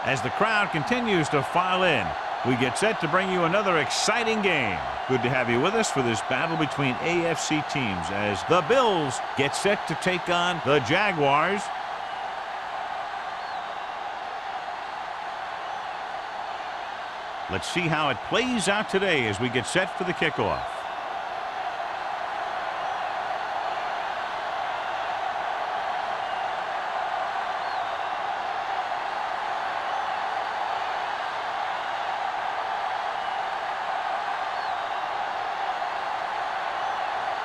As the crowd continues to file in, we get set to bring you another exciting game. Good to have you with us for this battle between AFC teams as the Bills get set to take on the Jaguars. Let's see how it plays out today as we get set for the kickoff.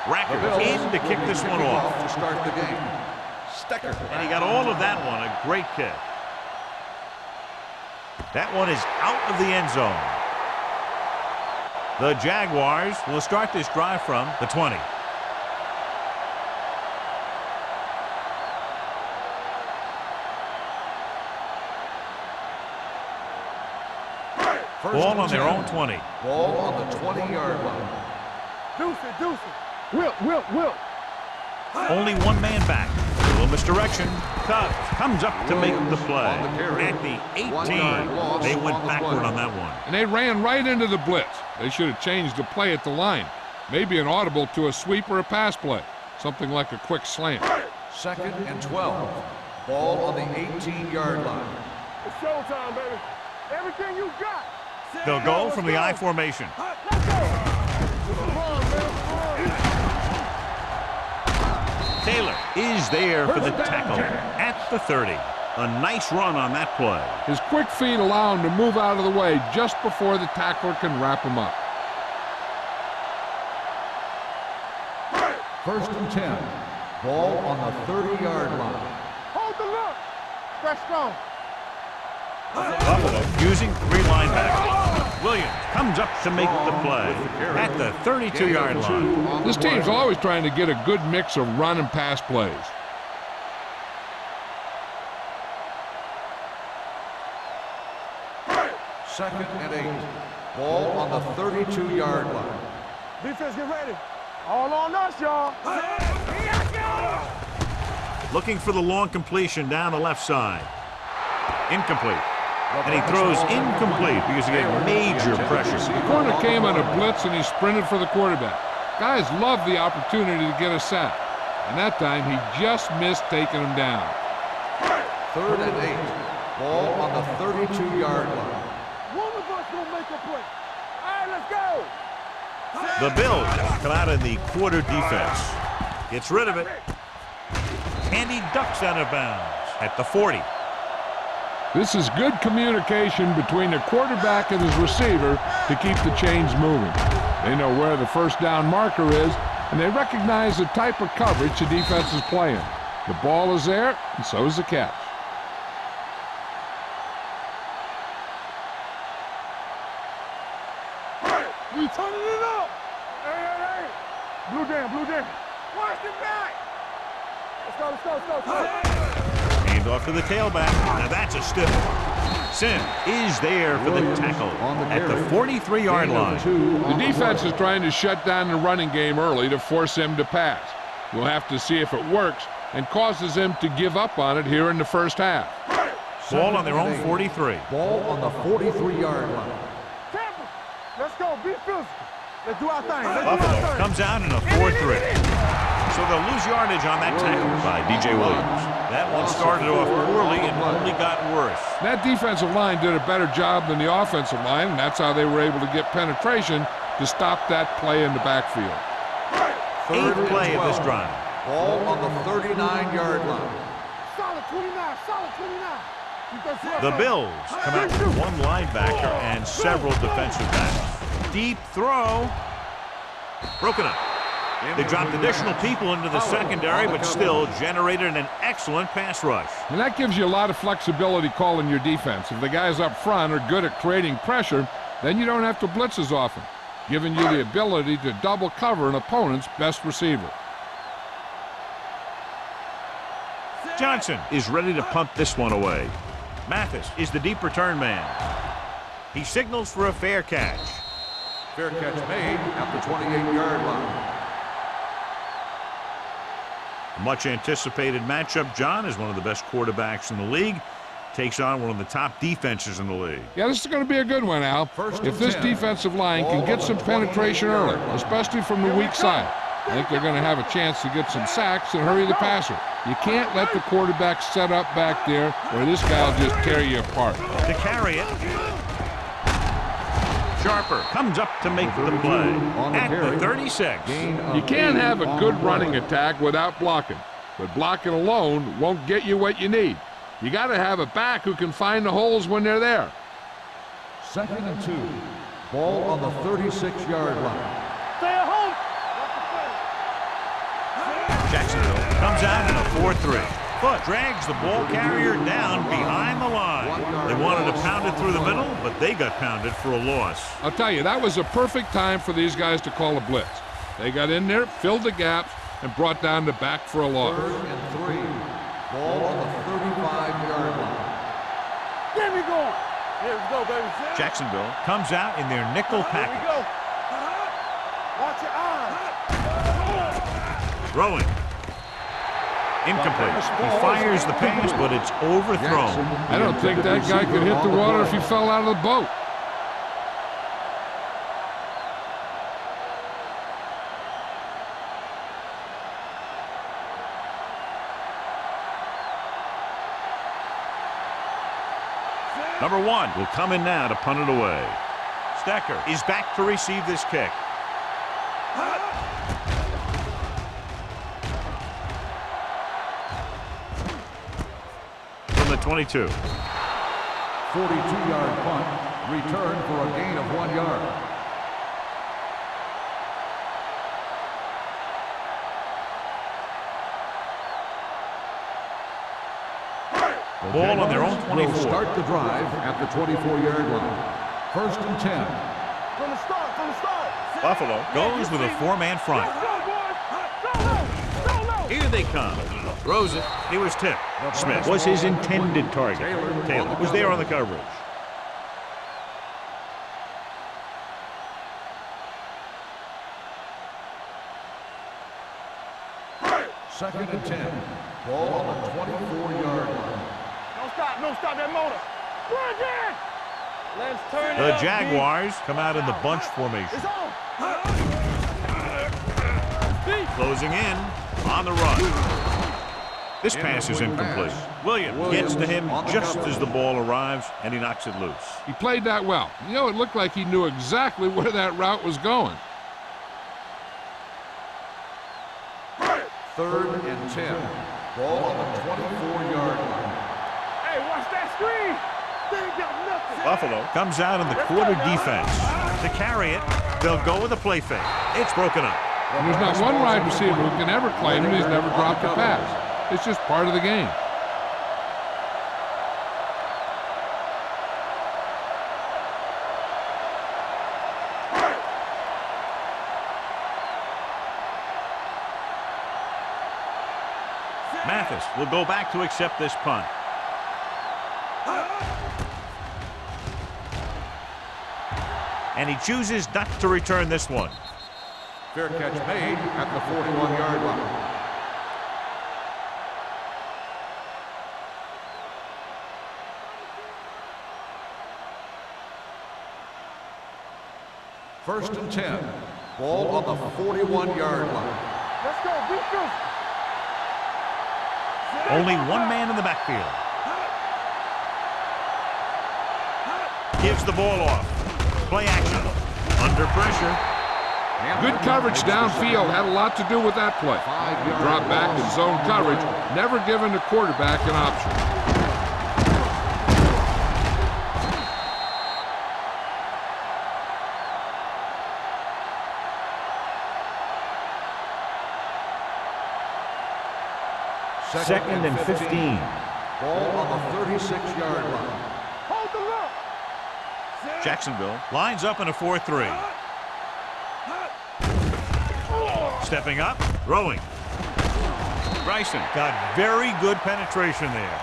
Racker in to kick this one off. To start the game. Stecker. And he got all of that one. A great kick. That one is out of the end zone. The Jaguars will start this drive from the 20. Ball on their own 20. Ball on the 20-yard line. Deuce it. Will. Only one man back. A little misdirection. Cubs comes up to make the play. At the 18, they went backward on that one. And they ran right into the blitz. They should have changed the play at the line. Maybe an audible to a sweep or a pass play. Something like a quick slant. 2nd and 12. Ball on the 18-yard line. It's showtime, baby. Everything you got. They'll go from the I formation. Let's go. Taylor is there for the tackle at the 30. A nice run on that play. His quick feet allow him to move out of the way just before the tackler can wrap him up. 1st and 10. Ball on the 30-yard line. Hold the look. Stretch strong. Buffalo using 3 linebackers. Williams comes up to make the play at the 32-yard line. This team's always trying to get a good mix of run and pass plays. Second and 8. Ball on the 32-yard line. Defense, get ready. All on us, y'all. Looking for the long completion down the left side. Incomplete. And he throws incomplete because he got major pressure. The corner came on a blitz and he sprinted for the quarterback. Guys love the opportunity to get a sack. And that time he just missed taking him down. 3rd and 8. Ball on the 32-yard line. One of us gonna make a play. All right, let's go. The Bills come out in the quarter defense. Gets rid of it. And he ducks out of bounds at the 40. This is good communication between the quarterback and his receiver to keep the chains moving. They know where the first down marker is, and they recognize the type of coverage the defense is playing. The ball is there, and so is the catch. We turning it up. Hey. Blue down. Watch the back. Let's go. Hand off to the tailback. Now that's a stiff one. Sim is there for the tackle at the 43-yard line. The defense is trying to shut down the running game early to force him to pass. We'll have to see if it works and causes them to give up on it here in the first half. Ball on their own 43. Ball on the 43-yard line. Tampa, let's go. Be physical. Let's do our thing. Buffalo comes out in a 4-3. So they'll lose yardage on that tackle by DJ Williams. That one started off poorly and only got worse. That defensive line did a better job than the offensive line, and that's how they were able to get penetration to stop that play in the backfield. 8th play of this drive. Ball on the 39-yard line. Solid 29. The Bills come out with 1 linebacker and several defensive backs. Deep throw. Broken up. They dropped additional people into the secondary, but still generated an excellent pass rush. And that gives you a lot of flexibility calling your defense. If the guys up front are good at creating pressure, then you don't have to blitz as often, giving you the ability to double cover an opponent's best receiver. Johnson is ready to punt this one away. Mathis is the deep return man. He signals for a fair catch. Fair catch made at the 28-yard line. A much anticipated matchup, John, is one of the best quarterbacks in the league. takes on one of the top defenses in the league. Yeah, this is going to be a good one, Al. If this defensive line can get some penetration early, especially from the weak side, I think they're going to have a chance to get some sacks and hurry the passer. You can't let the quarterback set up back there or this guy will just tear you apart. To carry it. Sharper comes up to make the play at the 36. You can't have a good running attack without blocking, but blocking alone won't get you what you need. You got to have a back who can find the holes when they're there. 2nd and 2. Ball on the 36-yard line. Stay at home. Jacksonville comes out in a 4-3. But drags the ball carrier down behind the line. They wanted to pound it through the middle, but they got pounded for a loss. I'll tell you, that was a perfect time for these guys to call a blitz. They got in there, filled the gaps, and brought down the back for a loss. 3rd and 3. Ball on the 35-yard line. Get me going. Here we go, baby. Jacksonville comes out in their nickel Here we package. go. Watch your eyes. Throwing. Incomplete. He fires the pass, but it's overthrown. I don't think that guy could hit the water if he fell out of the boat. Number 1 will come in now to punt it away. Stecker is back to receive this kick. From the 22. 42-yard punt. Return for a gain of 1 yard. Ball on their own 24. Will start the drive at the 24-yard line. 1st and 10. From the start, from the start. Buffalo goes with a 4-man front. Let's go, boys. Go low. Here they come. Throws it. He was tipped. Smith was his intended target. Taylor was there on the coverage. Second and 10. Ball on the 24-yard line. Don't stop that motor. Run again. Let's turn it The up, Jaguars come out in the bunch formation. It's on. Closing in on the run. This pass is incomplete. Williams gets to him just as the ball arrives, and he knocks it loose. He played that well. You know, it looked like he knew exactly where that route was going. 3rd and 10. Ball on the 24-yard line. Hey, watch that screen. They ain't got nothing. Buffalo comes out in the quarter defense. To carry it, they'll go with a play fake. It's broken up. And there's not one wide receiver who can ever claim that he's never dropped a pass. It's just part of the game. Mathis will go back to accept this punt. And he chooses not to return this one. Fair catch made at the 41-yard line. First and 10. Ball on the 41-yard line. Let's go. Be good. Only one man in the backfield. Gives the ball off. Play action. Under pressure. Good coverage downfield had a lot to do with that play. Drop back in zone coverage, never giving the quarterback an option. Second and 15. Ball on the 36-yard line. Hold the look. Jacksonville lines up in a 4-3. Stepping up, throwing. Bryson got very good penetration there.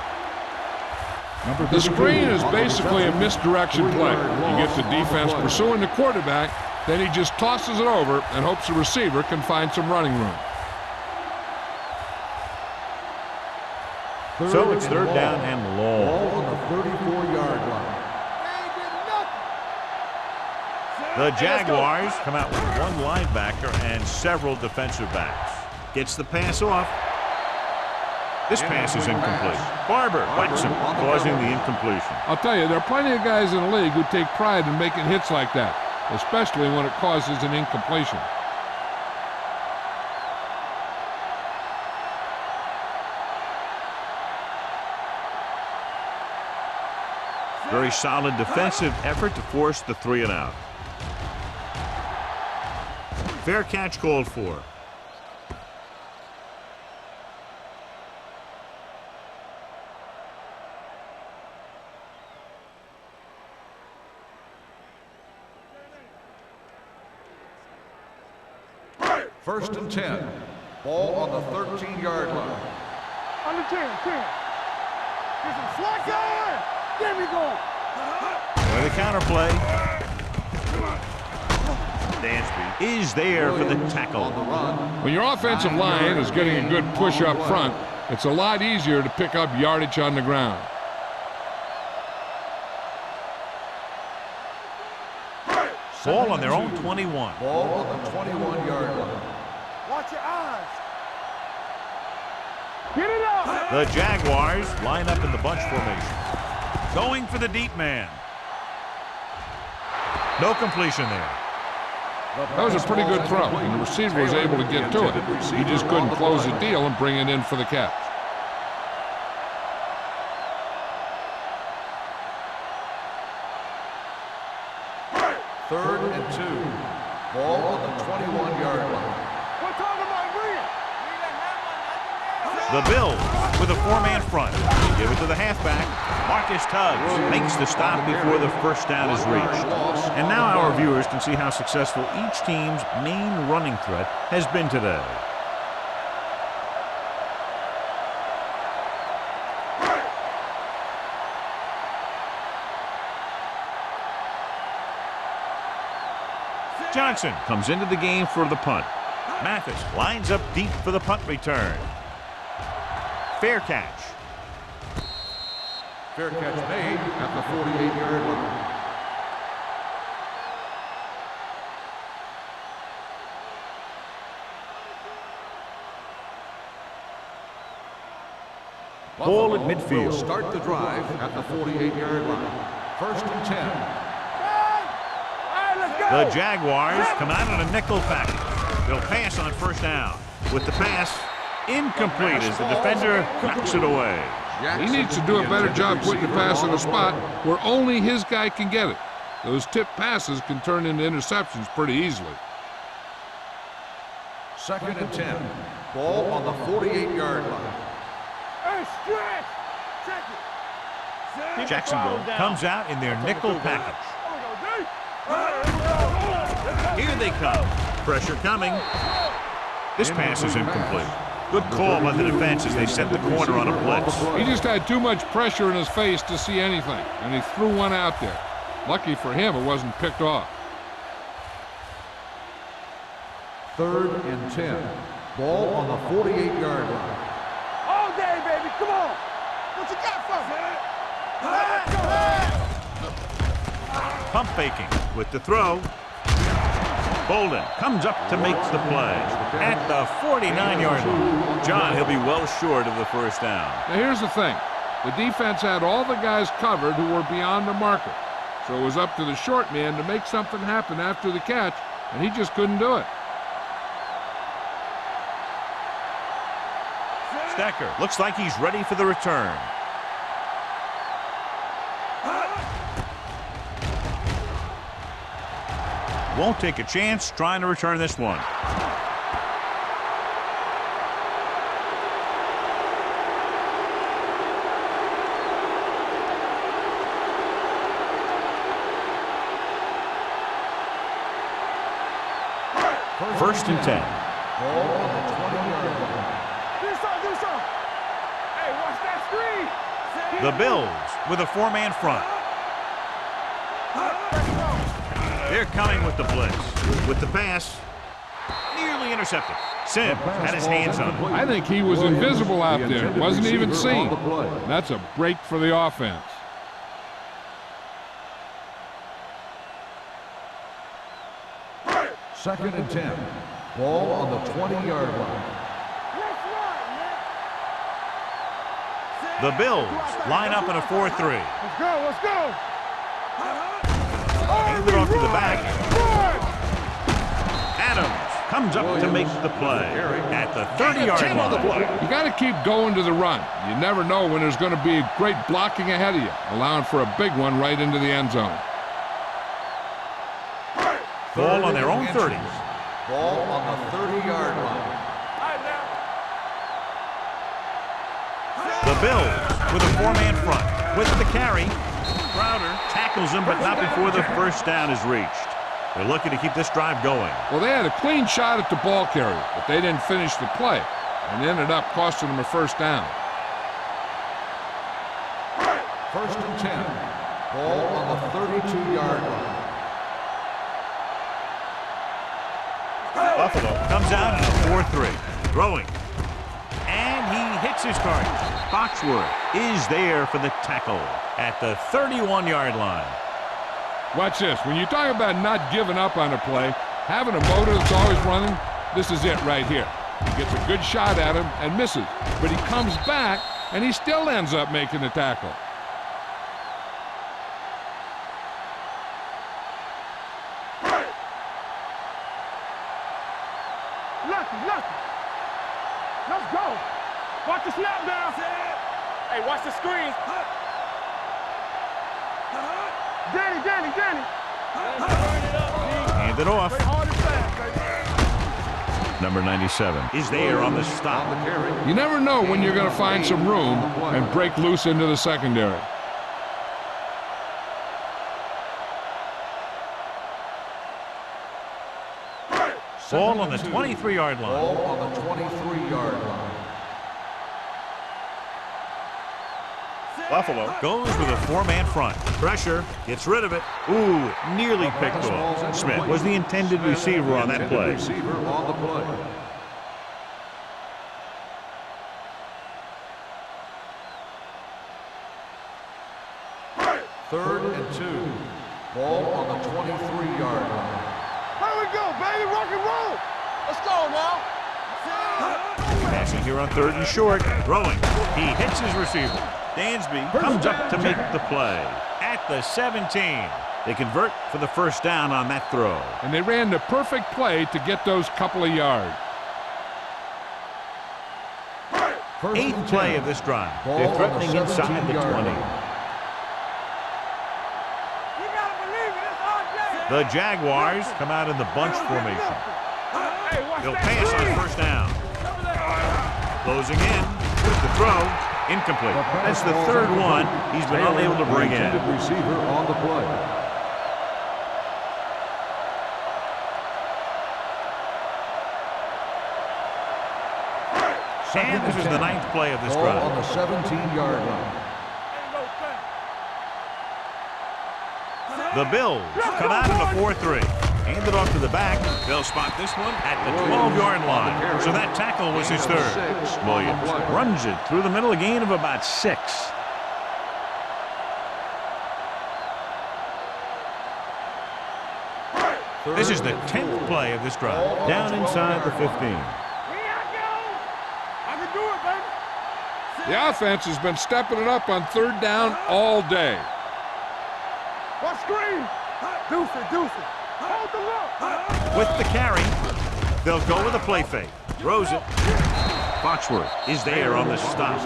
The screen is basically a misdirection play. You get the defense pursuing the quarterback, then he just tosses it over and hopes the receiver can find some running room. So it's third down and long. Ball on the 34-yard line. The Jaguars come out with one linebacker and several defensive backs. Gets the pass off. This pass is incomplete. Barber whacks him, causing the incompletion. I'll tell you, there are plenty of guys in the league who take pride in making hits like that, especially when it causes an incompletion. Very solid defensive effort to force the 3-and-out. Fair catch called for. First and 10. Ball on the 13-yard line. Under 10. There's some slot going. There we go. With a counterplay. Dansby is there for the tackle. When your offensive line is getting a good push up front, it's a lot easier to pick up yardage on the ground. Ball on their own 21. Ball on the 21-yard line. Watch your eyes. Get it up. The Jaguars line up in the bunch formation. Going for the deep man. No completion there. That was a pretty good throw, and the receiver was able to get to it. He just couldn't close the deal and bring it in for the catch. Third and 2. Ball on the 21-yard line. We're talking about Green. The Bills with a 4-man front. They give it to the halfback. Marcus Tubbs makes the stop before the first down is reached. And now our viewers can see how successful each team's main running threat has been today. Johnson comes into the game for the punt. Mathis lines up deep for the punt return. Fair catch. Fair catch made at the 48-yard line. Ball at Buffalo midfield. will start the drive at the 48-yard line. First and 10. The Jaguars come out on a nickel package. They'll pass on first down. With the pass, incomplete as the defender knocks it away. He needs to do a better job putting the pass in a spot where only his guy can get it. Those tip passes can turn into interceptions pretty easily. Second and 10. Ball on the 48-yard line. Hey, stretch. Check it. Jacksonville comes out in their nickel package. Here they come. Pressure coming. This pass is incomplete. Good call by the defense as they set the corner on a blitz. He just had too much pressure in his face to see anything, and he threw one out there. Lucky for him, it wasn't picked off. Third and 10. Ball on the 48-yard line. All day, baby. Come on. What you got for me? Pump faking with the throw. Bolden comes up to make the play at the 49-yard line. John, he'll be well short of the first down. Now here's the thing. The defense had all the guys covered who were beyond the marker. So it was up to the short man to make something happen after the catch, and he just couldn't do it. Stecker looks like he's ready for the return. Won't take a chance trying to return this one. First and 10. Ball on the 20-yard line. Do something. Hey, watch that screen. The Bills with a 4-man front. They're coming with the blitz. With the pass, nearly intercepted. Sims had his hands on it. I think he was invisible out there. Wasn't even seen. That's a break for the offense. 2nd and 10. Ball on the 20-yard line. The Bills line up in a 4-3. Let's go, let's go. Hand it off to the back. Adams comes up to make the play at the 30-yard line. You got to keep going to the run. You never know when there's going to be great blocking ahead of you, allowing for a big one right into the end zone. Ball on their own 30. Ball on the 30-yard line. The Bills with a 4-man front. With the carry, Crowder tackles him, but not before the first down is reached. They're looking to keep this drive going. Well, they had a clean shot at the ball carrier, but they didn't finish the play, and ended up costing them a first down. 1st and 10. Ball on the 32-yard line. Buffalo comes out in a 4-3. Throwing. And he hits his target. Foxworth is there for the tackle at the 31-yard line. Watch this. When you talk about not giving up on a play, having a motor that's always running, this is it right here. He gets a good shot at him and misses, but he comes back and he still ends up making the tackle. Lucky. Let's go. Watch the snap down. Hey, watch the screen. Danny. Hand it off. Number 97 is there on the stop. You never know when you're going to find some room and break loose into the secondary. Ball on the 23-yard line. Ball on the 23-yard line. Buffalo goes with a 4-man front. Pressure, gets rid of it. Ooh, nearly picked off. Smith was the intended receiver on that play. Receiver on the play. Third and 2. Ball on the 23-yard line. Here we go, baby. Rock and roll. Let's go now. Passing here on 3rd and short. Throwing. He hits his receiver. Dansby comes up to make the play at the 17. They convert for the first down on that throw. And they ran the perfect play to get those couple of yards. 8th play of this drive. They're threatening inside the 20. The Jaguars come out in the bunch formation. They'll pass on first down. Closing in with the throw. Incomplete. That's the 3rd one he's been unable to bring in. Receiver on the play. And this is the 9th play of this Ball drive. on the 17-yard line. The Bills come out in a 4-3. Hand it off to the back. They'll spot this one at the 12-yard line. So that tackle was his 3rd. Williams runs it through the middle, a gain of about 6. This is the 10th play of this drive. Down inside the 15. The offense has been stepping it up on 3rd down all day. What screen? Deuce it. Hold the look. With the carry, they'll go with a play fake. Throws it. Foxworth is there on the stop.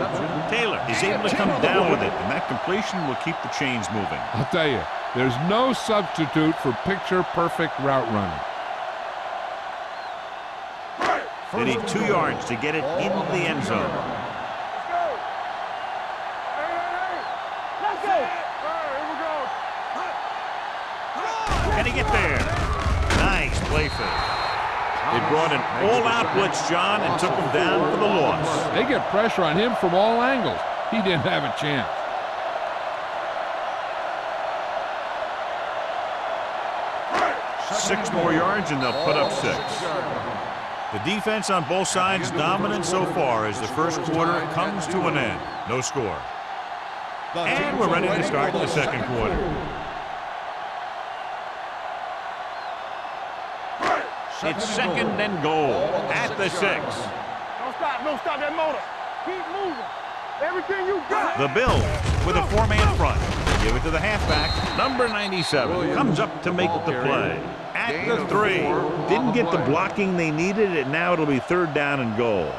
Taylor is able to come down with it, and that completion will keep the chains moving. I'll tell you, there's no substitute for picture-perfect route running. They need 2 yards to get it into the end zone. Can he get there? Nice play fake. They brought an all-out blitz, John, and took him down for the loss. They get pressure on him from all angles. He didn't have a chance. Six more yards, and they'll put up 6. The defense on both sides dominant so far as the first quarter comes to an end. No score. And we're ready to start the second quarter. It's second and goal at the 6. Don't stop that motor. Keep moving. Everything you got. The Bills with a 4-man front. Give it to the halfback. Number 97 comes up to make the play. At the 3. Didn't get the blocking they needed, and now it'll be 3rd down and goal.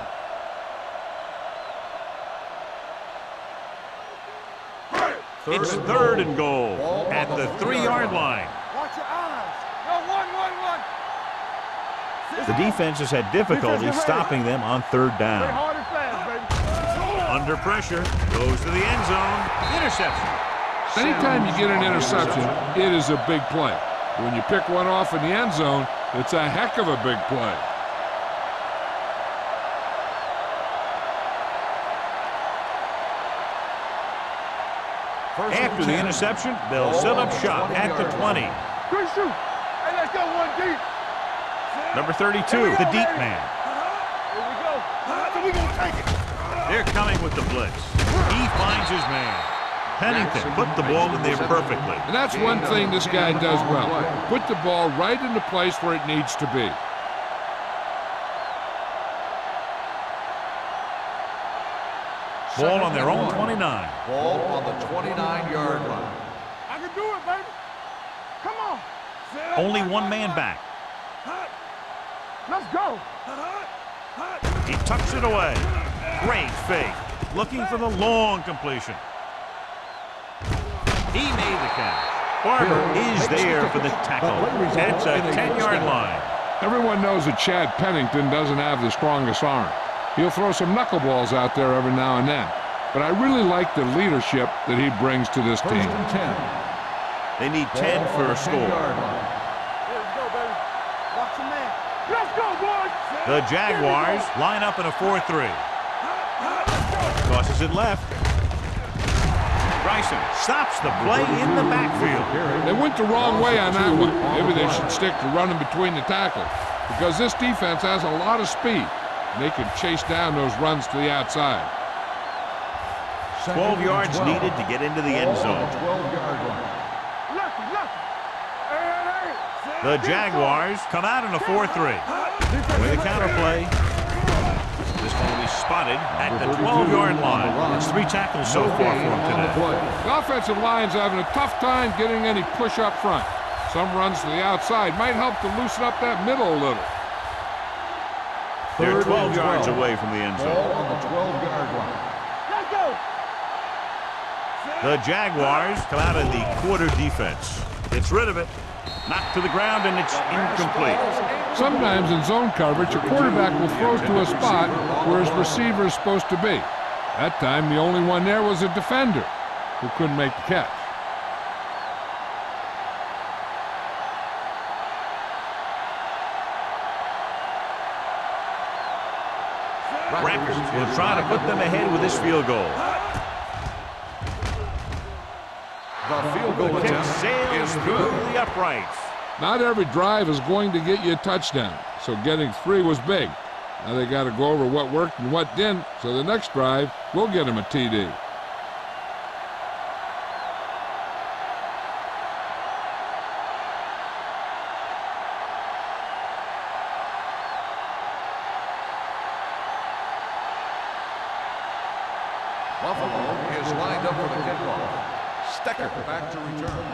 It's 3rd and goal at the 3-yard line. Watch your eyes. No, one. The defense has had difficulty stopping them on 3rd Play down. hard and fast, baby. Under pressure, goes to the end zone. Interception. Anytime you get an interception, it is a big play. When you pick one off in the end zone, it's a heck of a big play. After the interception, they'll set up shop at the 20. Good shoot. Hey, let's go one deep. Number 32, the deep man. Here we go. So we gonna take it. They're coming with the blitz. He finds his man. Pennington put the ball in there perfectly. And that's one thing this guy does well. Put the ball right in the place where it needs to be. Ball on their own 29. Ball on the 29-yard line. I can do it, baby. Come on. Only one man back. Let's go. He tucks it away. Great fake. Looking for the long completion. He made the catch. Barber is there for the tackle. That's a 10-yard line. Everyone knows that Chad Pennington doesn't have the strongest arm. He'll throw some knuckleballs out there every now and then. But I really like the leadership that he brings to this team. They need 10 for a score. Let's go, baby. Watch your man. Let's go, boys. The Jaguars line up in a 4-3. Tosses it left. Bryson stops the play in the backfield. They went the wrong way on that one. Maybe they should stick to running between the tackles, because this defense has a lot of speed. They can chase down those runs to the outside. 12 yards needed to get into the end zone. 12-yard line. The Jaguars come out in a 4-3. With a counter play. This one will be spotted at the 12-yard line. It's 3 tackles so far for him today. The offensive line's having a tough time getting any push up front. Some runs to the outside might help to loosen up that middle a little. They're 12 yards away from the end zone. Ball on the 12-yard line. Let's go. The Jaguars come out in the quarter defense. Gets rid of it. Knocked to the ground, and it's incomplete. Sometimes in zone coverage, a quarterback will throw to a spot where his receiver is supposed to be. That time, the only one there was a defender who couldn't make the catch. Rackers will try to put them ahead with this field goal. The field goal The kick attempt sails is through good. the uprights. Not every drive is going to get you a touchdown, so getting 3 was big. Now they got to go over what worked and what didn't, so the next drive will get them a TD. Buffalo is lined up for the kickoff. Stecker back to return.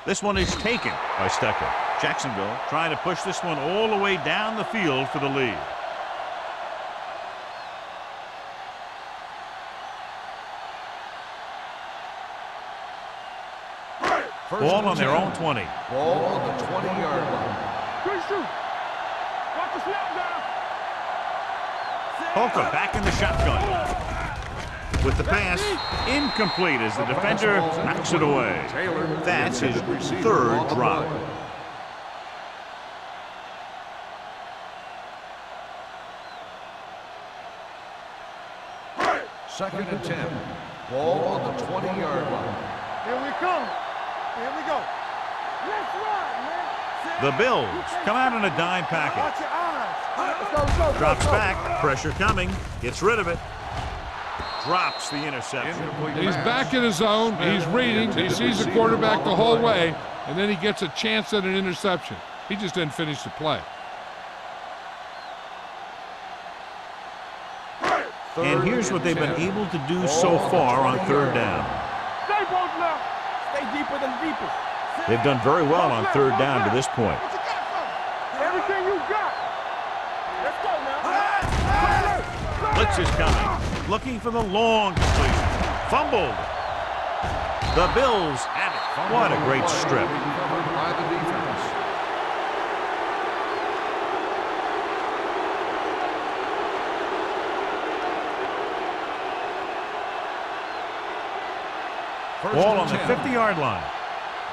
This one is taken by Stecker. Jacksonville trying to push this one all the way down the field for the lead. Ball on their own 20. Ball on the 20-yard line. Good shoot. Watch the snap down. Polka back in the shotgun. With the pass, incomplete as the defender knocks it away. That's his 3rd drop. Second and 10. Ball on the 20-yard line. Here we come. Here we go. Let's run, man. The Bills come out in a dime package. Watch your eyes. Let's go. Drops back, pressure coming, gets rid of it. drops the interception. He's back in his zone. He's reading. He sees the quarterback the whole way, and then he gets a chance at an interception. He just didn't finish the play. And here's what they've been able to do so far on third down. Stay both left. Stay deeper than the deepest. They've done very well on third down to this point. What you got for me? Everything you got. Let's go now. Blitz is coming. Looking for the long completion. Fumbled. The Bills have it. What a great strip. By the defense. Ball on the 50-yard line.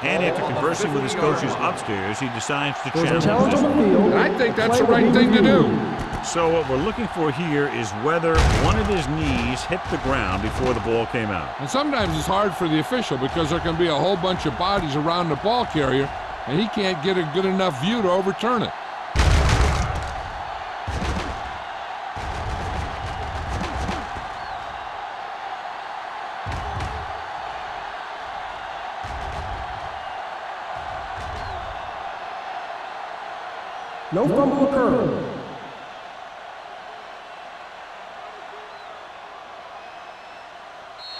And after conversing with his coaches upstairs, he decides to challenge this one. I think that's the right thing to do. So what we're looking for here is whether one of his knees hit the ground before the ball came out. And sometimes it's hard for the official because there can be a whole bunch of bodies around the ball carrier, and he can't get a good enough view to overturn it. No fumble occurred.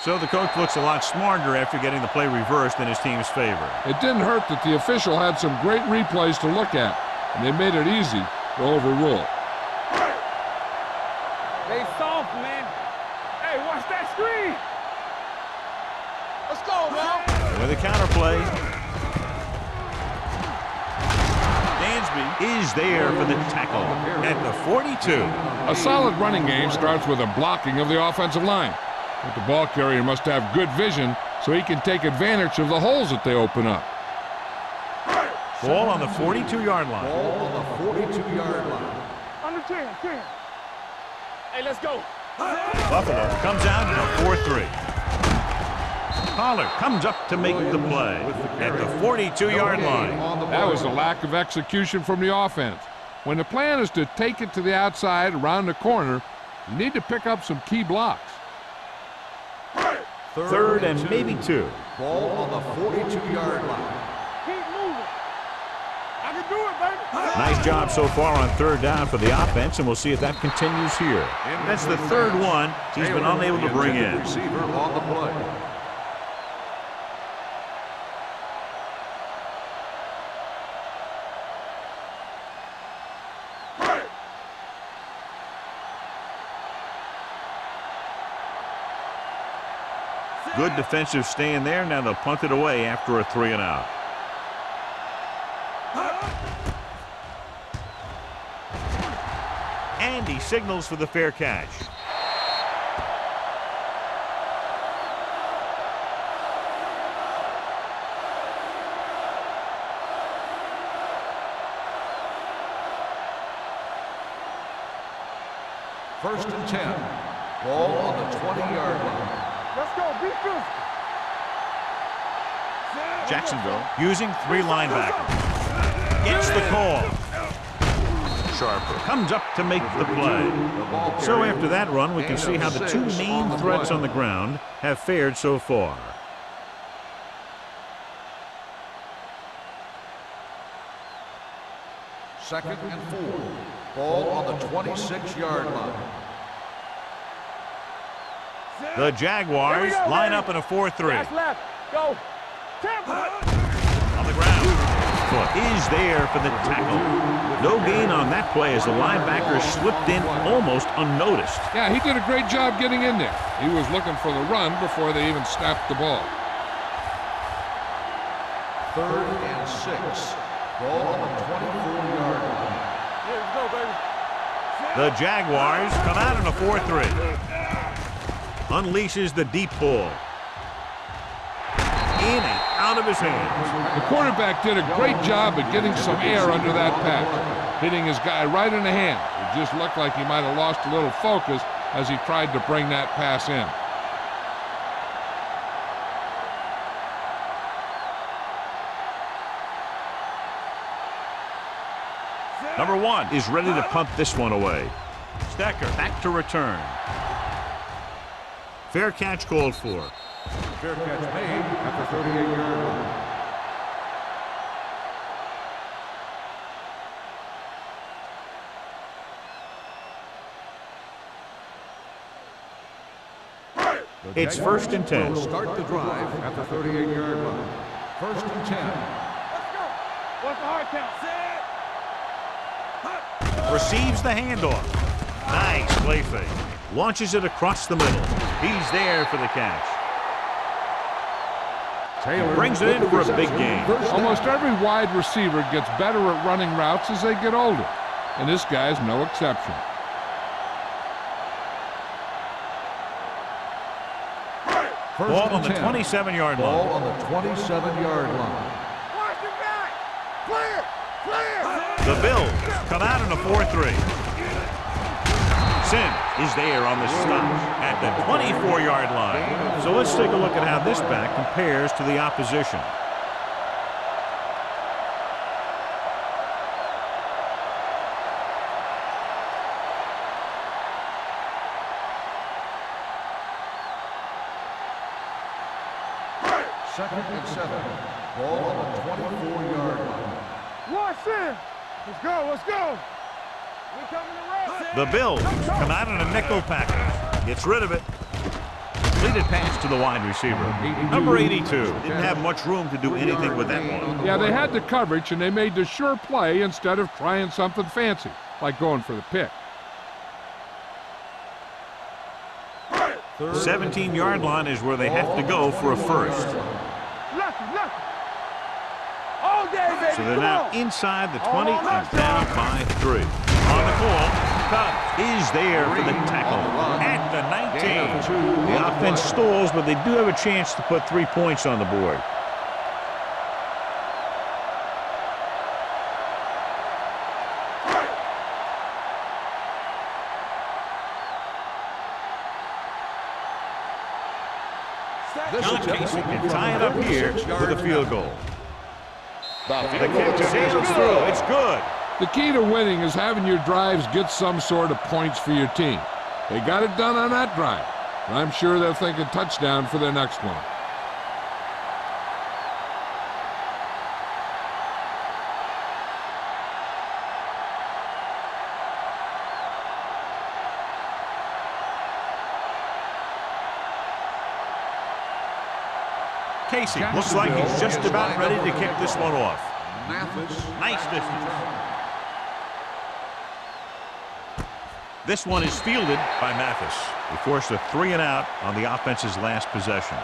So the coach looks a lot smarter after getting the play reversed in his team's favor. It didn't hurt that the official had some great replays to look at, and they made it easy to overrule. They soft, man. Hey, watch that screen. Let's go, man. With a counterplay. Dansby is there for the tackle at the 42. A solid running game starts with a blocking of the offensive line. But the ball carrier must have good vision so he can take advantage of the holes that they open up. Ball on the 42-yard line. Ball on the 42-yard line. Under 10. Hey, let's go. Buffalo comes out in a 4-3. Pollard comes up to make the play at the 42-yard line. That was a lack of execution from the offense. When the plan is to take it to the outside around the corner, you need to pick up some key blocks. Third and maybe 2. Ball on the 42-yard line. Keep moving. I can do it, baby. Nice job so far on third down for the offense, and we'll see if that continues here. That's the third one he's been unable to bring in. Receiver on the play. Good defensive stand there. Now they'll punt it away after a 3-and-out. And he signals for the fair catch. First and 10. Ball on the 20-yard line. Let's go. Be physical. Jacksonville using 3 linebackers. Gets the call. Sharper comes up to make the play. So after that run, we can see how the two main threats on the ground have fared so far. Second and 4. Ball on the 26-yard line. The Jaguars line up in a 4-3. That's left. Go. Tampa. On the ground. Foot is there for the tackle. No gain on that play as the linebacker slipped in almost unnoticed. Yeah, he did a great job getting in there. He was looking for the run before they even snapped the ball. Third and 6. Ball on the 24-yard line. Here we go, baby. The Jaguars come out in a 4-3. Unleashes the deep ball. In and out of his hands. The quarterback did a great job at getting some air under that pass, hitting his guy right in the hand. It just looked like he might have lost a little focus as he tried to bring that pass in. Number 1 is ready to punt this one away. Stecker back to return. Fair catch called for. Fair catch made at the 38-yard line. It's 1st and 10. Will start the drive at the 38-yard line. 1st and 10. Let's go. What's the hard count? Receives the handoff. Nice play fake. Launches it across the middle. He's there for the catch. Taylor Brings it in for a big gain. Almost every wide receiver gets better at running routes as they get older, and this guy's no exception. Ball on the 27-yard line. Ball on the 27-yard line. Watch your back. Clear. Clear. The Bills come out in a 4-3. Sin is there on the stop at the 24-yard line. So let's take a look at how this back compares to the opposition. Second and 7. Ball on the 24-yard line. Watch in. Let's go. Let's go. We coming to roll. The Bills come out in a nickel package. Gets rid of it. Completed pass to the wide receiver. Number 82. Didn't have much room to do anything with that one. Yeah, they had the coverage, and they made the sure play instead of trying something fancy, like going for the pick. 17-yard line is where they have to go for a first. Lucky. All day, baby. So they're Come now on. inside the 20 and down by 3. On the call, Cobb is there for the tackle at the 19. The offense stalls, but they do have a chance to put 3 points on the board. John Casey can tie it up here with a field goal. The kick sails through. It's good. The key to winning is having your drives get some sort of points for your team. They got it done on that drive. And I'm sure they'll think a touchdown for their next one. Casey looks like he's just about ready to kick this one off. Nice distance. This one is fielded by Mathis. He forced a 3 and out on the offense's last possession.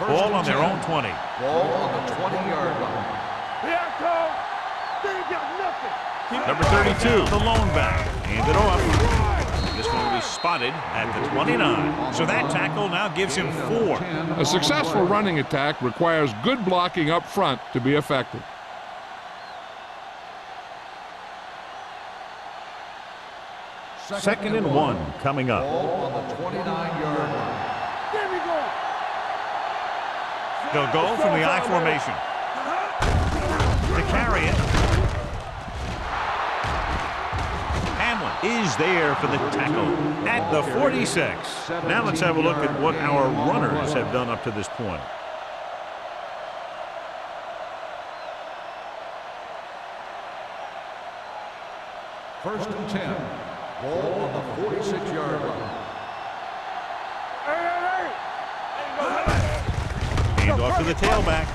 Ball on their own 20. Ball on the 20-yard line. Yeah, Cole. They ain't got nothing. Number 32, the lone back. Hand it off. This one will be spotted at the 29. So that tackle now gives him 4. A successful running attack requires good blocking up front to be effective. Second and 1 coming up. Ball on the 29-yard line. There we go. They'll go from the I formation. To carry it. Hamlin is there for the tackle at the 46. Now let's have a look at what our runners have done up to this point. First and 10. Ball on the 46-yard line. Hand off to the tailback.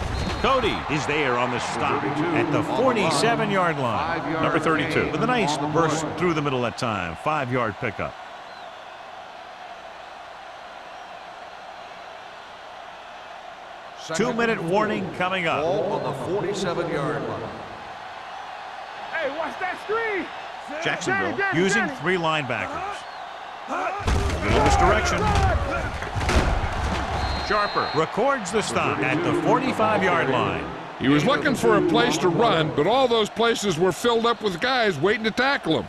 Cody is there on the stop at the 47-yard line. Number 32 with a nice burst through the middle that time. 5-yard pickup. Two-minute warning coming up. Ball on the 47-yard line. Hey, watch that screen. Jacksonville Danny, using Danny. 3 linebackers. Little misdirection. Sharper records the stop at the 45-yard line. He was looking for a place to run, but all those places were filled up with guys waiting to tackle him.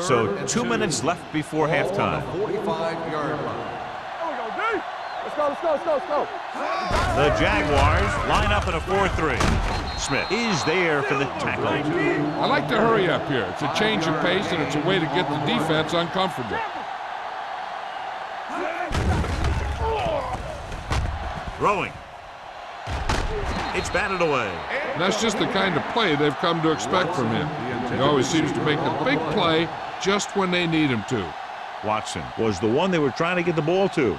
So 2 minutes left before halftime. 45-yard line. There we go, D. Let's go, let's go, let's go, let's go. The Jaguars line up in a 4-3. Smith is there for the tackle. I like to hurry up here. It's a change of pace, and it's a way to get the defense uncomfortable. Throwing. It's batted away. And that's just the kind of play they've come to expect from him. He always seems to make the big play just when they need him to. Watson was the one they were trying to get the ball to.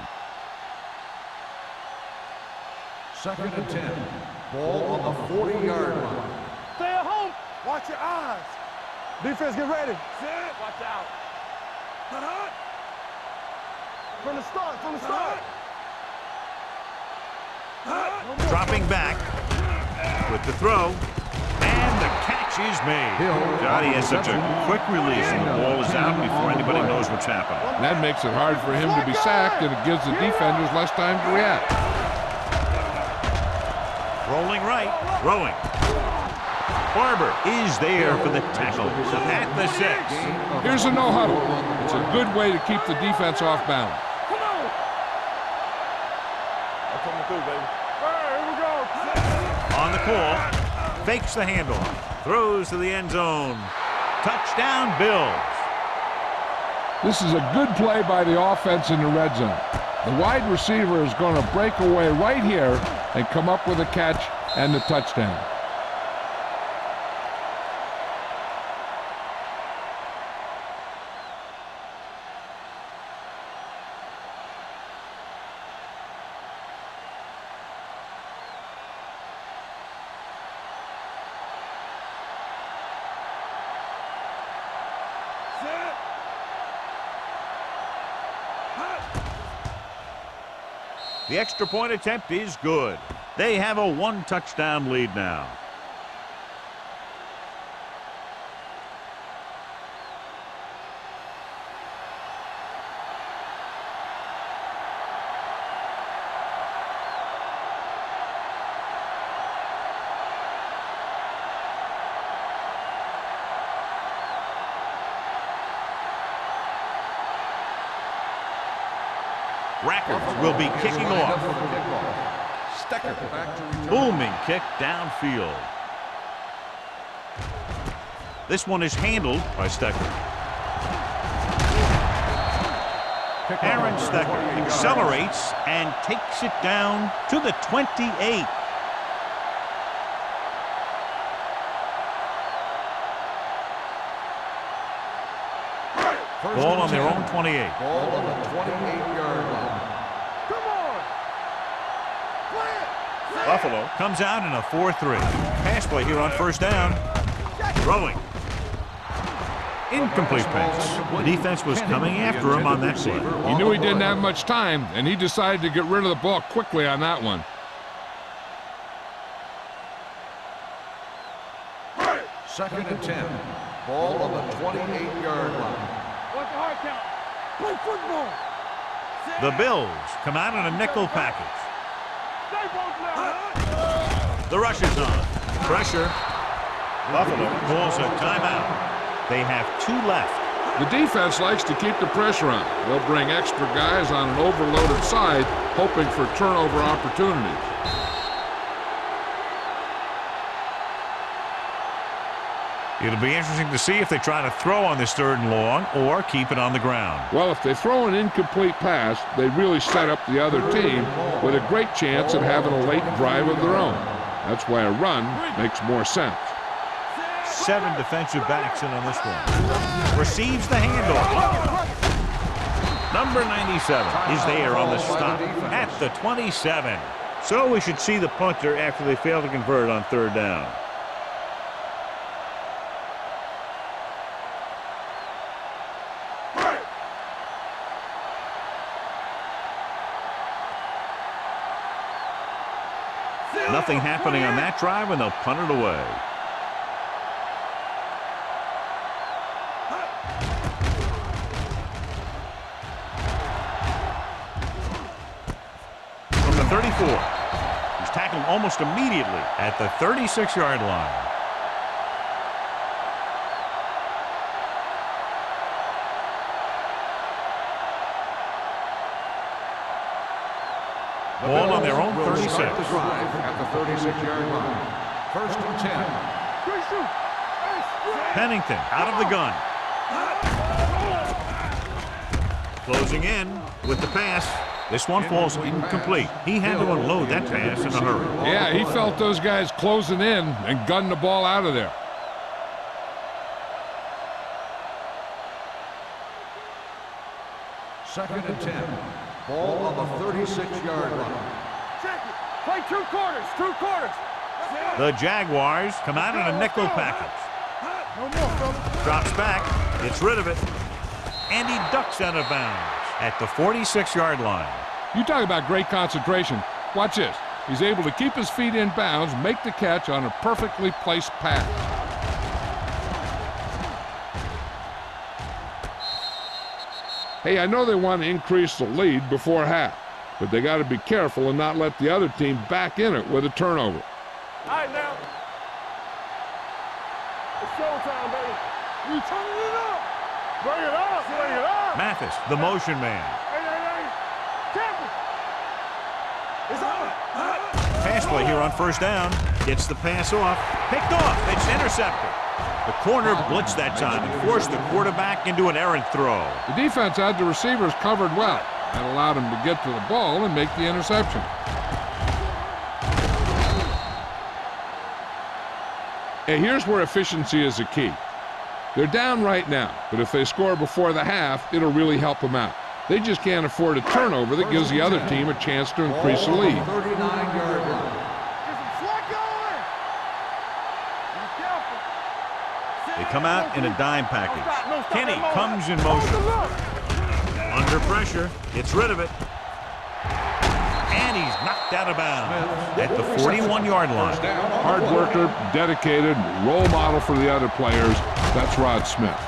2nd and 10. Ball on the 40-yard line. Stay at home. Watch your eyes. Defense, get ready. Sit. Watch out. From the start, from the start. Dropping back with the throw. And the catch is made. God, he has such a quick release, and the ball is out before anybody knows what's happening. And that makes it hard for him to be sacked, and it gives the defenders less time to react. Rolling right, throwing. Barber is there for the tackle at the 6. Here's a no-huddle. It's a good way to keep the defense off balance. Come on. That's what I'm gonna do, baby. Hey, here we go. On the call, fakes the handoff, throws to the end zone. Touchdown, Bills. This is a good play by the offense in the red zone. The wide receiver is going to break away right here and come up with a catch and the touchdown. The extra point attempt is good. They have a 1-touchdown lead now. Rackers will be kicking off. Stecker back to return. Booming kick downfield. This one is handled by Stecker. Aaron Stecker accelerates and takes it down to the 28. Ball on their own 28. Ball on the 28-yard line. Come on. Buffalo comes out in a 4-3. Pass play here on first down. Throwing. Incomplete pass. The defense was coming after him on that play. He knew he didn't have much time, and he decided to get rid of the ball quickly on that one. 2nd and 10. Ball on the 28-yard line. What's the hard count? Play football. The Bills come out in a nickel package. Stay both left. The rush is on. Pressure. Buffalo calls a timeout. They have 2 left. The defense likes to keep the pressure on. They'll bring extra guys on an overloaded side, hoping for turnover opportunities. It'll be interesting to see if they try to throw on this 3rd and long or keep it on the ground. Well, if they throw an incomplete pass, they really set up the other team with a great chance at having a late drive of their own. That's why a run makes more sense. 7 defensive backs in on this one. Receives the handoff. Number 97 is there on the stop at the 27. So we should see the punter after they fail to convert on 3rd down. Nothing happening on that drive, and they'll punt it away. From the 34. He's tackled almost immediately at the 36-yard line. Ball on their own will 36. start the drive at the 36-yard line. 1st and 10. Pennington out of the gun. Closing in with the pass. This one falls incomplete. He had to unload that pass in a hurry. Yeah, he felt those guys closing in and gunned the ball out of there. Second and 10. Ball on the 36-yard line. Check it. Play 2 quarters. 2 quarters. The Jaguars come out in a nickel package. No more, fellas. Drops back, gets rid of it, and he ducks out of bounds at the 46-yard line. You talk about great concentration. Watch this. He's able to keep his feet in bounds, make the catch on a perfectly placed pass. Hey, I know they want to increase the lead before half, but they got to be careful and not let the other team back in it with a turnover. All right, now. It's showtime, baby. You turning it up. Bring it up. Bring it up. Mathis, the motion man. Hey. Careful. It's on. Pass play here on 1st down. Gets the pass off. Picked off. It's intercepted. The corner blitzed that time and forced the quarterback into an errant throw. The defense had the receivers covered well. That allowed him to get to the ball and make the interception. Hey, here's where efficiency is the key. They're down right now, but if they score before the half, it'll really help them out. They just can't afford a turnover that gives the other team a chance to increase the lead. 39-yard line. They come out in a dime package. Kenny comes in motion. Under pressure, gets rid of it. And he's knocked out of bounds at the 41-yard line. Hard worker, dedicated, role model for the other players. That's Rod Smith.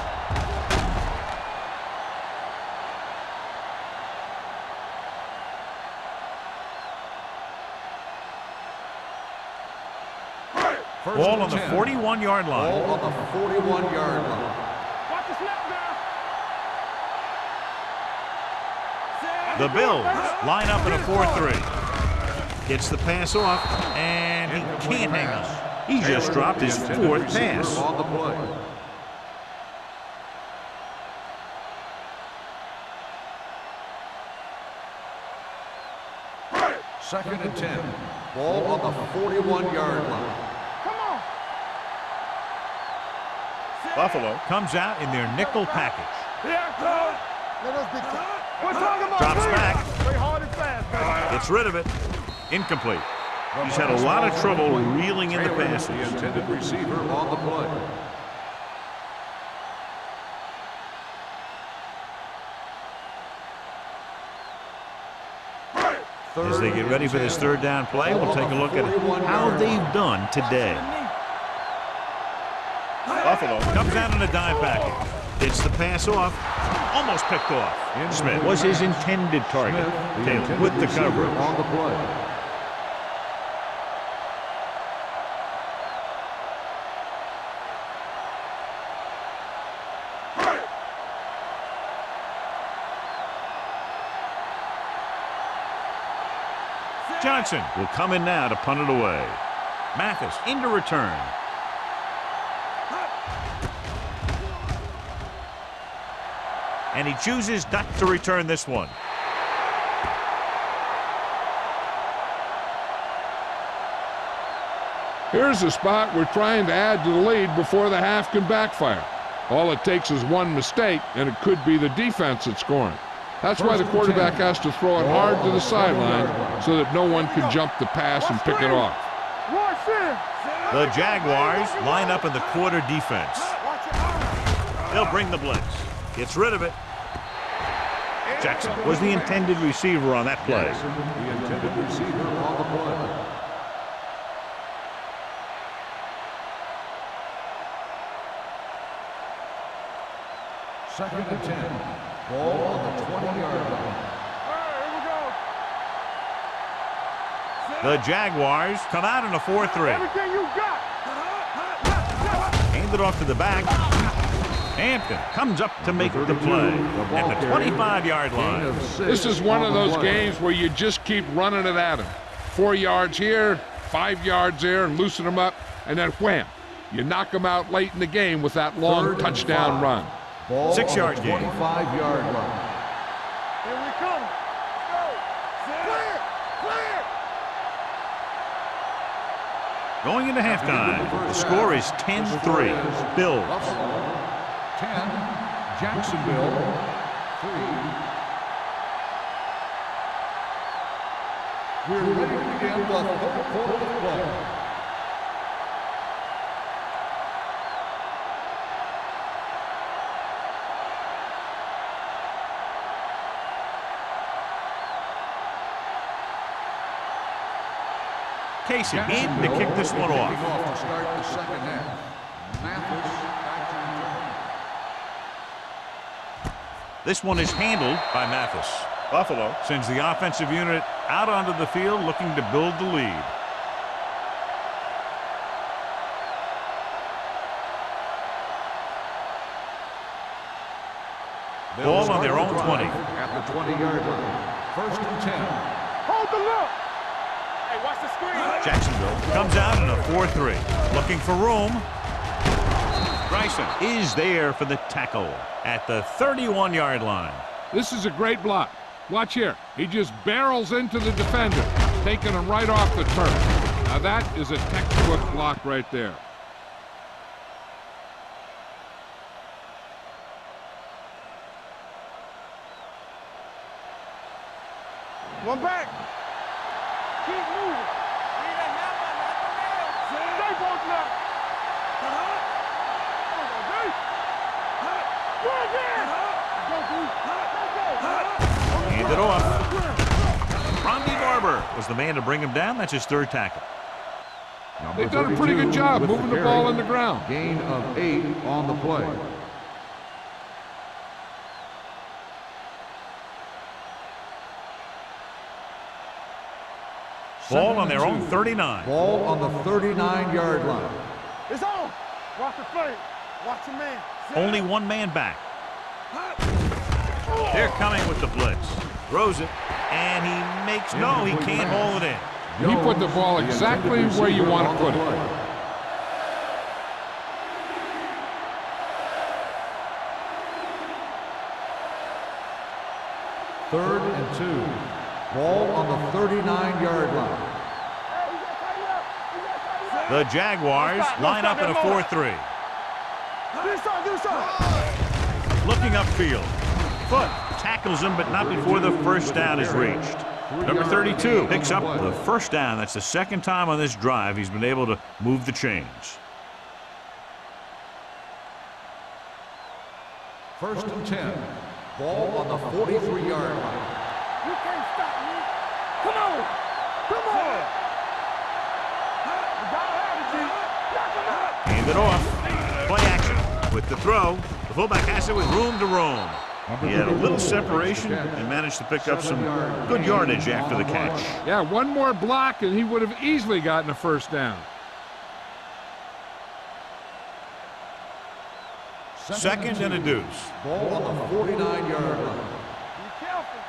Ball on the 41-yard line. Ball on the 41-yard line. Watch the snap now. The Bills line up in a 4-3. Gets the pass off, and he can't hang on. He just dropped his 4th pass. On the play. Second and 10. Ball on the 41-yard line. Come on. Buffalo comes out in their nickel package. Yeah, go. Let us be quick. We're talking about Drops clear. back. Play hard and fast, baby. Gets rid of it. Incomplete. He's had a lot of trouble reeling in the passes. The intended receiver on the play. As they get ready for this 3rd down play, we'll take a look at how they've done today. Buffalo comes out in a dime package. Gets the pass off. Almost picked off. Smith was his intended target. Taylor with the coverage. On the play. Johnson will come in now to punt it away. Mathis into return. And he chooses not to return this one. Here's a spot we're trying to add to the lead before the half can backfire. All it takes is one mistake, and it could be the defense that's scoring. That's why the quarterback has to throw it hard to the sideline so that no one can jump the pass and pick it off. The Jaguars line up in the quarter defense. They'll bring the blitz. Gets rid of it. Jackson was the intended receiver on that play. The intended receiver on the play. Second and 10. Ball on the 20-yard line. The Jaguars come out in a 4-3. Everything you got. Hand it off to the back. Hampton comes up to make the play at the 25-yard line. This is one of those games where you just keep running it at him. 4 yards here, 5 yards there, and loosen them up, and then wham. You knock them out late in the game with that long touchdown run. 6-yard gain. 25-yard line. Here we come. Go. Clear. Clear. Going into halftime, the score is 10-3. Bills. 10, Jacksonville, 3. We're ready to begin the third quarter of play. Casey needing to kick this one off. To start the second half. Mathis back to return. This one is handled by Mathis. Buffalo sends the offensive unit out onto the field looking to build the lead. Ball on their own 20. At the 20-yard line. First and 10. Hold the look. Hey, watch the screen. Jacksonville comes out in a 4-3. Looking for room. Bryson is there for the tackle at the 31-yard line. This is a great block. Watch here. He just barrels into the defender, taking him right off the turf. Now that is a textbook block right there. One back. Keep moving. Stay both up. Hand it off. Rondi Barber was the man to bring him down. That's his third tackle. They've done a pretty good job moving the ball in the ground. Gain of 8 on the play. Ball on their own 39. Ball on the 39-yard line. It's on. Watch the play. Watch the man. Only one man back. They're coming with the blitz. Throws it, and he makes no, he can't hold it in. He put the ball exactly where you want to put it. Third and 2. Ball on the 39-yard line. The Jaguars line up in a 4-3. Looking upfield. Foot tackles him, but not before the first down is reached. Number 32 picks up the first down. That's the second time on this drive he's been able to move the chains. First and 10. Ball on the 43-yard line. You can't stop me. Come on. Come on. You gotta have it, G. Hand it off. Play action with the throw. The fullback has it with room to roam. He had a little separation and managed to pick up some good yardage after the catch. Yeah, one more block and he would have easily gotten a first down. Second and a deuce. Ball on the 49-yard line. Be careful.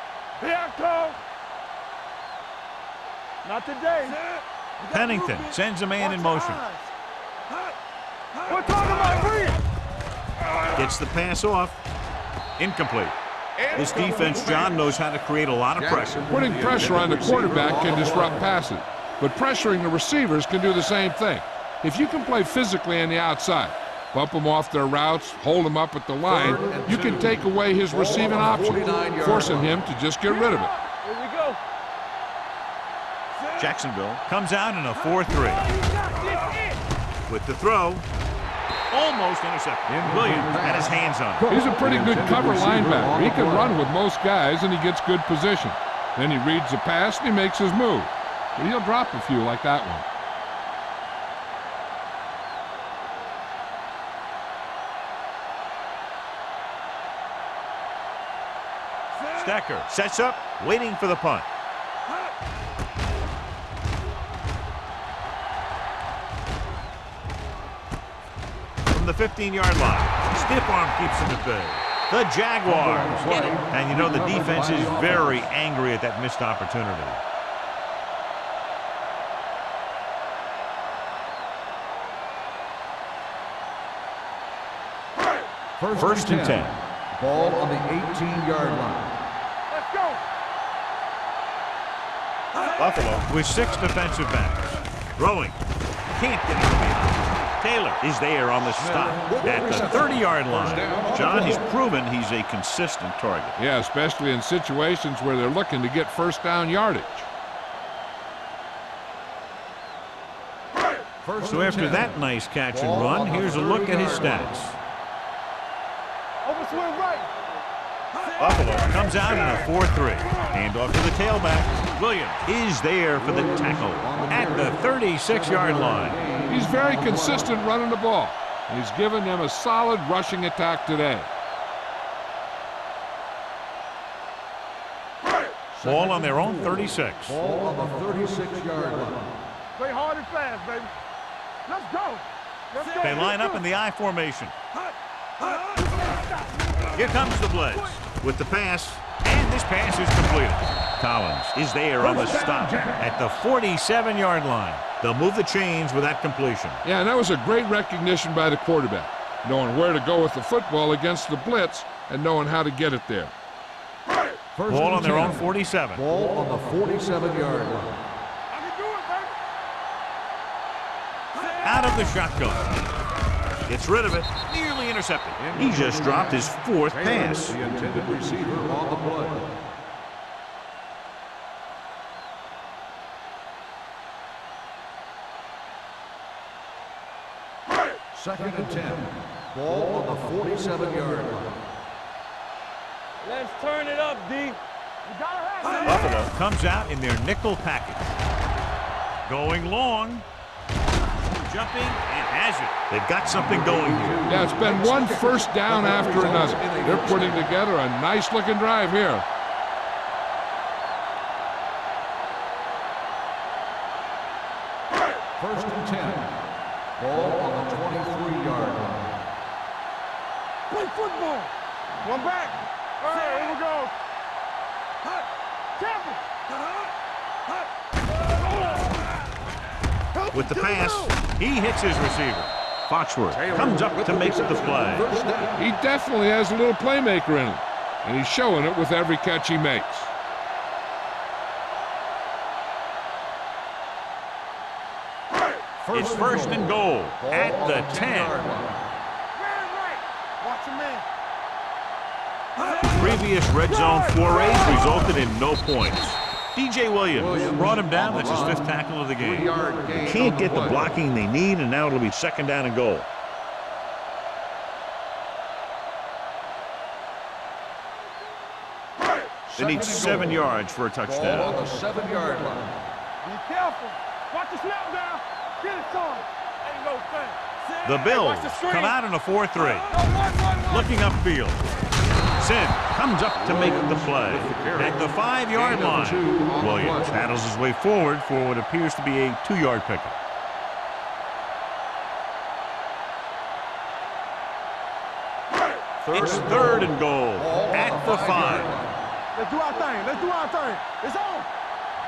Here I come. Not today. Pennington sends a man in motion. We're talking about Reed. Gets the pass off. Incomplete. This defense, John, knows how to create a lot of pressure. Putting pressure on the quarterback can disrupt passes, but pressuring the receivers can do the same thing. If you can play physically on the outside, bump them off their routes, hold them up at the line, you can take away his receiving options, forcing him to just get rid of it. Here we go. Jacksonville comes out in a 4-3. With the throw, almost intercepted. Williams had his hands on it. He's a pretty good cover linebacker. He can run with most guys, and he gets good position. Then he reads the pass, and he makes his move. But he'll drop a few like that one. Stecker sets up, waiting for the punt. the 15-yard line. Stiff arm keeps him at bay. The Jaguars get it. And you know the defense is very angry at that missed opportunity. First and 10. Ball on the 18-yard line. Let's go. Buffalo with 6 defensive backs. Throwing. Can't get him behind. Taylor is there on the stop at the 30-yard line. John, he's proven he's a consistent target. Yeah, especially in situations where they're looking to get first down yardage. So after that nice catch and run, here's a look at his stats. Over swing right. Buffalo comes out in a 4-3. Handoff to the tailback. Williams is there for the tackle at the 36-yard line. He's very consistent running the ball. He's given them a solid rushing attack today. Ball on their own 36. Ball on the 36-yard line. Play hard and fast, baby. Let's go. Let's go. They line up in the I formation. Here comes the blitz with the pass, and this pass is completed. Collins is there on the stop at the 47-yard line. They'll move the chains with that completion. Yeah, and that was a great recognition by the quarterback, knowing where to go with the football against the blitz and knowing how to get it there. Ball on their own 47. Ball on the 47-yard line. I can do it, baby. Out of the shotgun. Gets rid of it. Nearly intercepted. He just dropped his 4th pass. The intended receiver on the play. Second and 10. Ball on the 47-yard line. Let's turn it up, D. You gotta have it. Buffalo comes out in their nickel package. Going long. Jumping and has it. They've got something going here. Yeah, it's been one first down after another. They're putting together a nice-looking drive here. First and 10. Ball on the 23-yard line. Play football. One back. All right, here we go. With the pass, he hits his receiver. Foxworth comes up to make the play. He definitely has a little playmaker in him, and he's showing it with every catch he makes. It's first and goal at the 10. Watch your man. Previous red zone forays resulted in no points. DJ Williams brought him down. That's his 5th tackle of the game. They can't get the blocking they need, and now it'll be second down and goal. They need 7 yards for a Ball on touchdown. the 7-yard line. Be careful. Watch the snap down. Get it, son. Ain't no thing. The Bills come out in a 4-3. Looking upfield. Sin comes up to make the play at the 5-yard line. Williams paddles his way forward for what appears to be a 2-yard pickup. It's third and goal at the 5. Let's do our thing. Let's do our thing. It's on.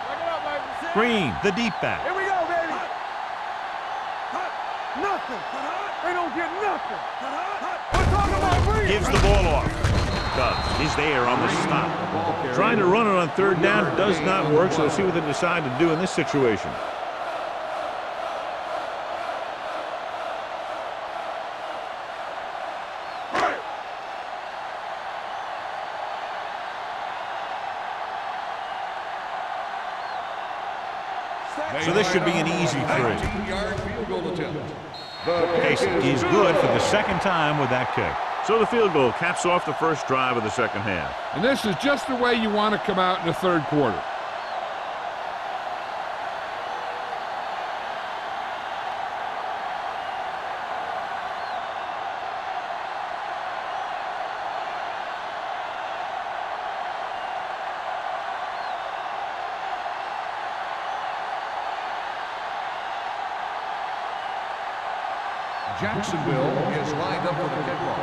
Back it up, baby. Green, the deep back. Here we go, baby. Nothing. They don't get nothing. We're talking about Green. Gives the ball off. Does is there on the stop. Trying to run it on 3rd down does not work, so let's see what they decide to do in this situation. So this should be an easy 3. 19-yard field goal attempt. Case is good for the 2nd time with that kick. So the field goal caps off the first drive of the 2nd half. And this is just the way you want to come out in the 3rd quarter. Jacksonville is lined up for the kickoff.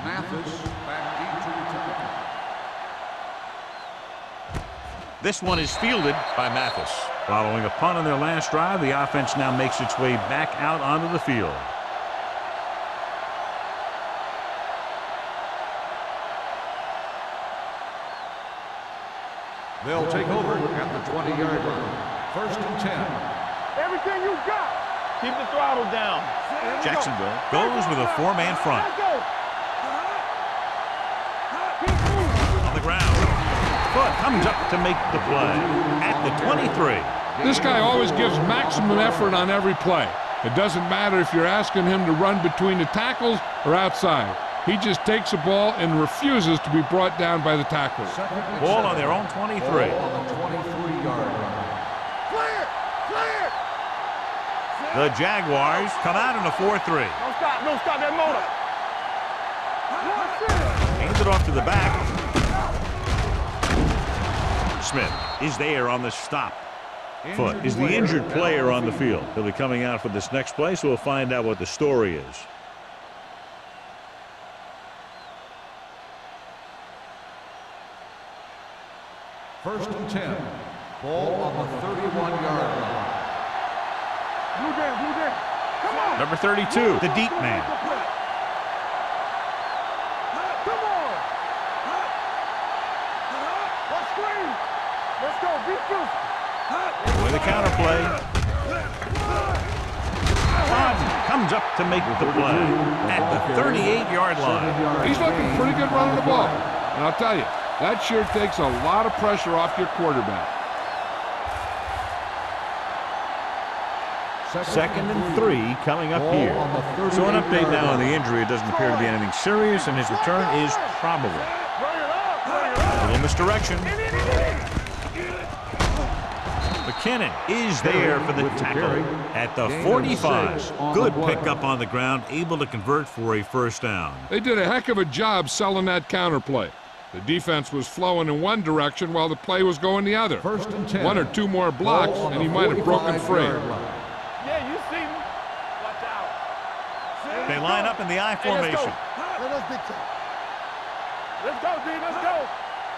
Mathis back deep to return. This one is fielded by Mathis. Following a punt on their last drive, the offense now makes its way back out onto the field. They'll take over at the 20-yard line. 1st and 10. Everything you got. Keep the throttle down. Jacksonville goes with a four-man front. Let's go. On the ground. Foot comes up to make the play at the 23. This guy always gives maximum effort on every play. It doesn't matter if you're asking him to run between the tackles or outside. He just takes the ball and refuses to be brought down by the tacklers. Ball on their own 23. Ball on the 23-yard line. Clear. Clear. The Jaguars come out in a 4-3. Don't stop that motor. Hands it off to the back. Smith is there on the stop. Foot is the injured player on the field. He'll be coming out for this next play, so we'll find out what the story is. First and 10. Ball on the 31-yard line. Blue down. Come on. Number 32, the deep man. Come on. Let's screen. Let's go. Be close. With a counter play. Hodge comes up to make the play at the 38-yard line. He's looking pretty good running the ball. And I'll tell you, that sure takes a lot of pressure off your quarterback. 2nd and 3 coming up here. So an update now on the injury. It doesn't appear to be anything serious, and his return is probable. A little misdirection. McKinnon is there for the tackle at the 45. Good pickup on the ground, able to convert for a first down. They did a heck of a job selling that counter play. The defense was flowing in one direction while the play was going the other. 1st and 10. 1 or 2 more blocks, and he might have broken free. Yeah, you see me. Watch out. They line up in the I formation. Let us dictate. Let's go, D. Let's go.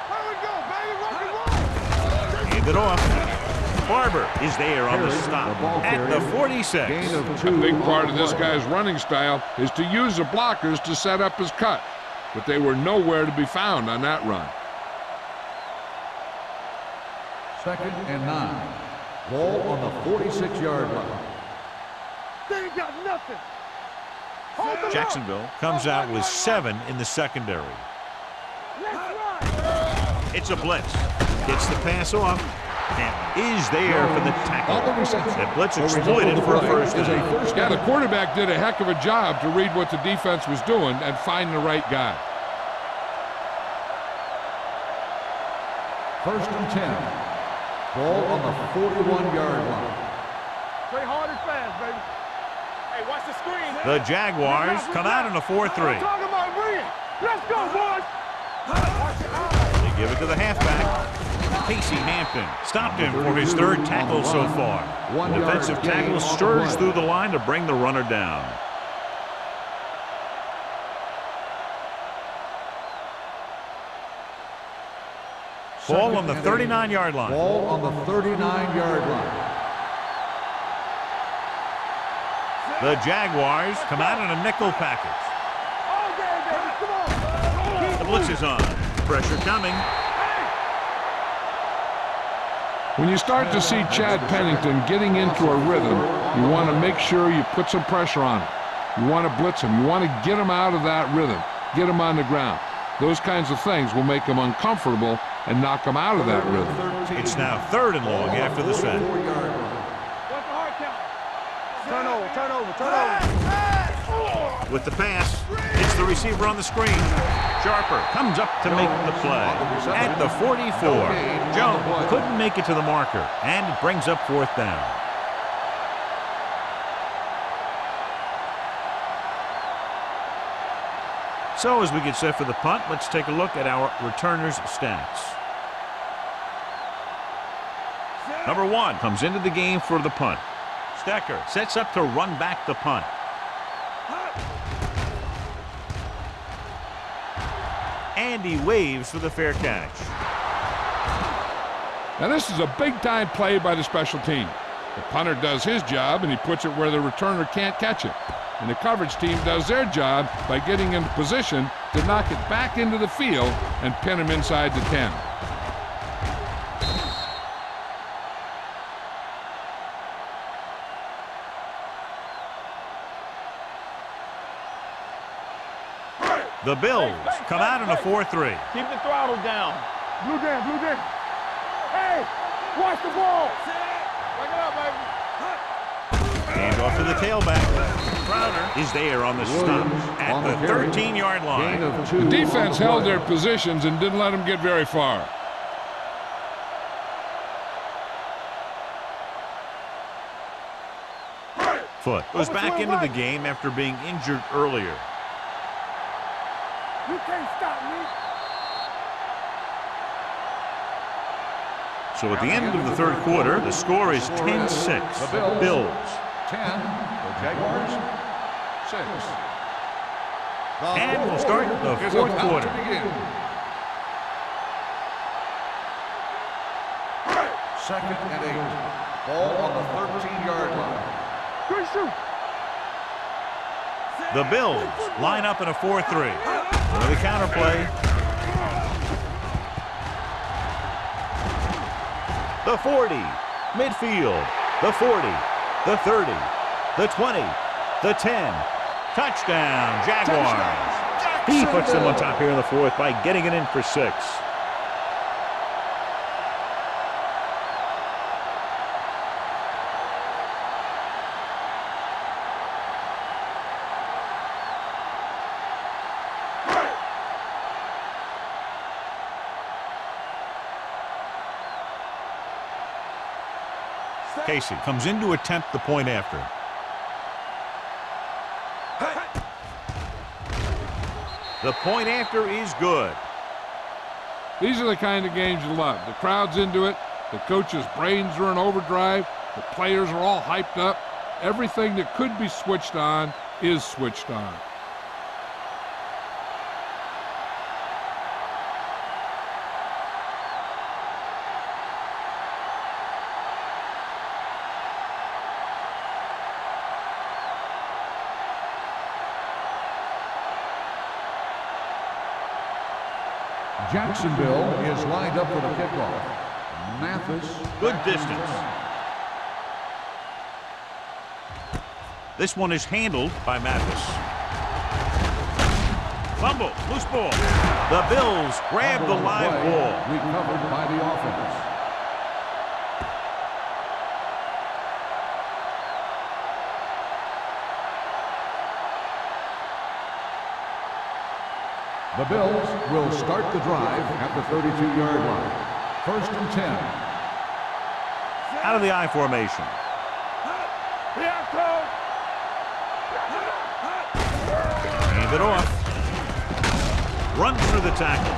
Where we go, baby? Rock and roll. Hand it off. Barber is there on the stop at the 46. A big part of this guy's running style is to use the blockers to set up his cut, but they were nowhere to be found on that run. 2nd and 9. Ball on the 46-yard line. They ain't got nothing. Hold them Jacksonville comes out with 7 in the secondary. up. Let's run. It's a blitz. Gets the pass off. And is there for the tackle. That blitz exploited for a first down. Yeah, the quarterback did a heck of a job to read what the defense was doing and find the right guy. 1st and 10. Ball on the 41-yard line. Play hard and fast, baby. Hey, watch the screen. The Jaguars come out in a 4-3. Talking about bring it. Let's go, boys. They give it to the halfback. Casey Hampton stopped him for his 3rd tackle so far. The defensive tackle stirs through the line to bring the runner down. Ball on the 39-yard line. Ball on the 39-yard line. The Jaguars come out in a nickel package. All day, baby. Come on. The blitz is on. Pressure coming. When you start to see Chad Pennington getting into a rhythm, you want to make sure you put some pressure on him. You want to blitz him. You want to get him out of that rhythm, get him on the ground. Those kinds of things will make him uncomfortable and knock him out of that rhythm. It's now 3rd and long after the set. What's the hard count? Turn over. With the pass, it's the receiver on the screen. Sharper comes up to make the play at the 44. Jones couldn't make it to the marker, and it brings up 4th down. So as we get set for the punt, let's take a look at our returners' stats. Number 1 comes into the game for the punt. Stecker sets up to run back the punt. And he waves for the fair catch. Now this is a big-time play by the special team. The punter does his job, and he puts it where the returner can't catch it. And the coverage team does their job by getting into position to knock it back into the field and pin him inside the 10. The Bills come out in a 4-3. Keep the throttle down. Blue down, blue down. Hey, watch the ball. Bring it up, baby. Hand off to the tailback. Crowder is there on the stop at the 13-yard line. The defense held their positions and didn't let them get very far. Foot goes back into the game after being injured earlier. You can't stop me. So at the end of the third quarter, the score is 10-6. The Bills. 10. The Jaguars 6. And we'll start the fourth quarter. Second and 8. Ball on the 13-yard line. Good shoot. The Bills line up in a 4-3. For the counter play. The 40. Midfield. The 40. The 30. The 20. The 10. Touchdown, Jaguars. He puts them on top here in the fourth by getting it in for 6. Casey comes in to attempt the point after. The point after is good. These are the kind of games you love. The crowd's into it. The coach's brains are in overdrive. The players are all hyped up. Everything that could be switched on is switched on. Jacksonville is lined up for the kickoff. Mathis. Good distance. This one is handled by Mathis. Fumble, loose ball. The Bills grab the live ball. Recovered by the offense. The Bills will start the drive at the 32-yard line. First and 10. Out of the I formation. Hand it off. Runs through the tackle.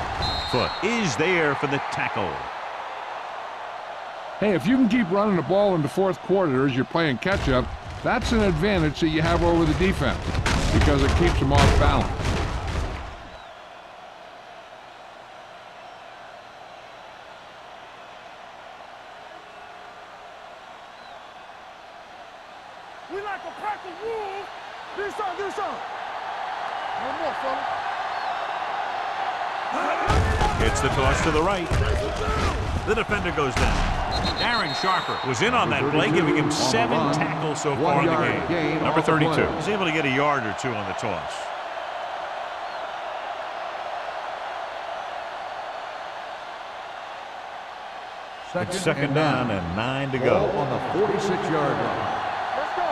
Foot is there for the tackle. Hey, if you can keep running the ball in the fourth quarter as you're playing catch-up, that's an advantage that you have over the defense because it keeps them off balance. We like a pack of wolves. Do something. No more, fella. It's the toss to the right. The defender goes down. Darren Sharper was in on that play, giving him 7 tackles so far in the game. Number 32. He's able to get a yard or 2 on the toss. It's second down and 9 to go. On the 46-yard line. Let's go.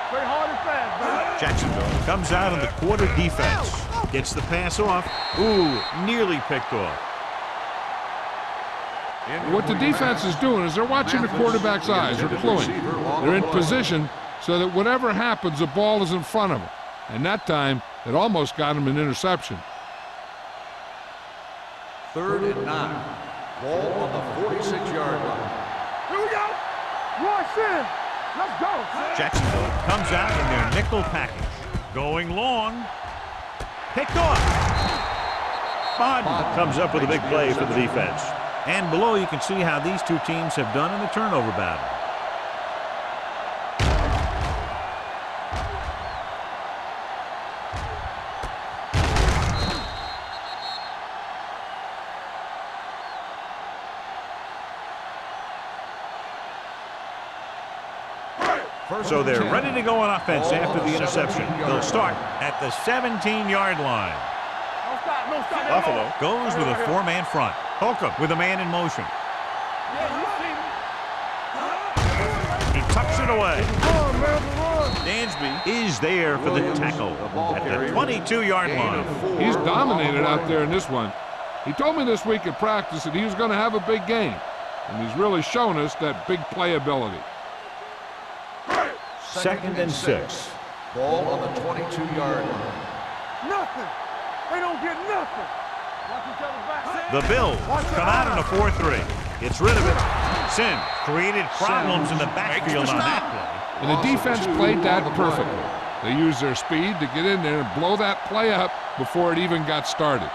Play hard and fast, man. Jacksonville comes out in the quarter defense. Gets the pass off. Ooh, nearly picked off. What the defense is doing is they're watching the quarterback's eyes. They're cluing. They're in position so that whatever happens, the ball is in front of them. And that time, it almost got him an interception. Third and 9. Ball on the 46-yard line. Here we go. Rush in. Let's go. Jacksonville comes out in their nickel package. Going long. Picked off. Spud comes up with a big play for the defense. And below you can see how these two teams have done in the turnover battle. So they're ready to go on offense after the interception. They'll start at the 17-yard line. Buffalo goes with a four-man front. Holcomb with a man in motion. He tucks it away. Dansby is there for the tackle at the 22-yard line. He's dominated out there in this one. He told me this week at practice that he was going to have a big game, and he's really shown us that big playability. 2nd and 6. Ball on the 22-yard line. Nothing. They don't get nothing. The Bills come out in a 4-3. Gets rid of it. Sin created problems in the backfield on that play. And the defense played that perfectly. They used their speed to get in there and blow that play up before it even got started.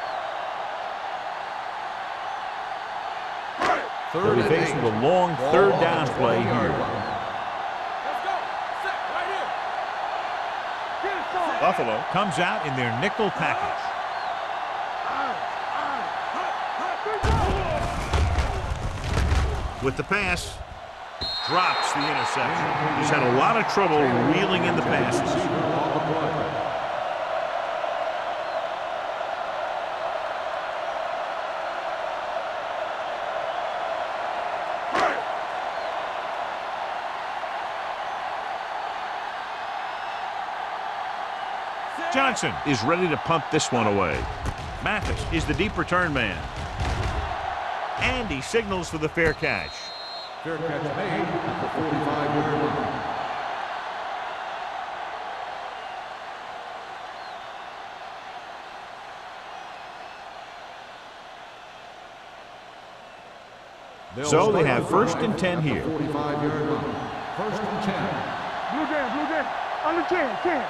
They'll be facing the long third down play here. Buffalo comes out in their nickel package. With the pass, drops the interception. He's had a lot of trouble reeling in the passes. Johnson is ready to punt this one away. Mathis is the deep return man. And he signals for the fair catch. Fair catch made at the 45-yard line. So they have 1st and 10 here. 45-yard line. 1st and 10. Blue game, under 10.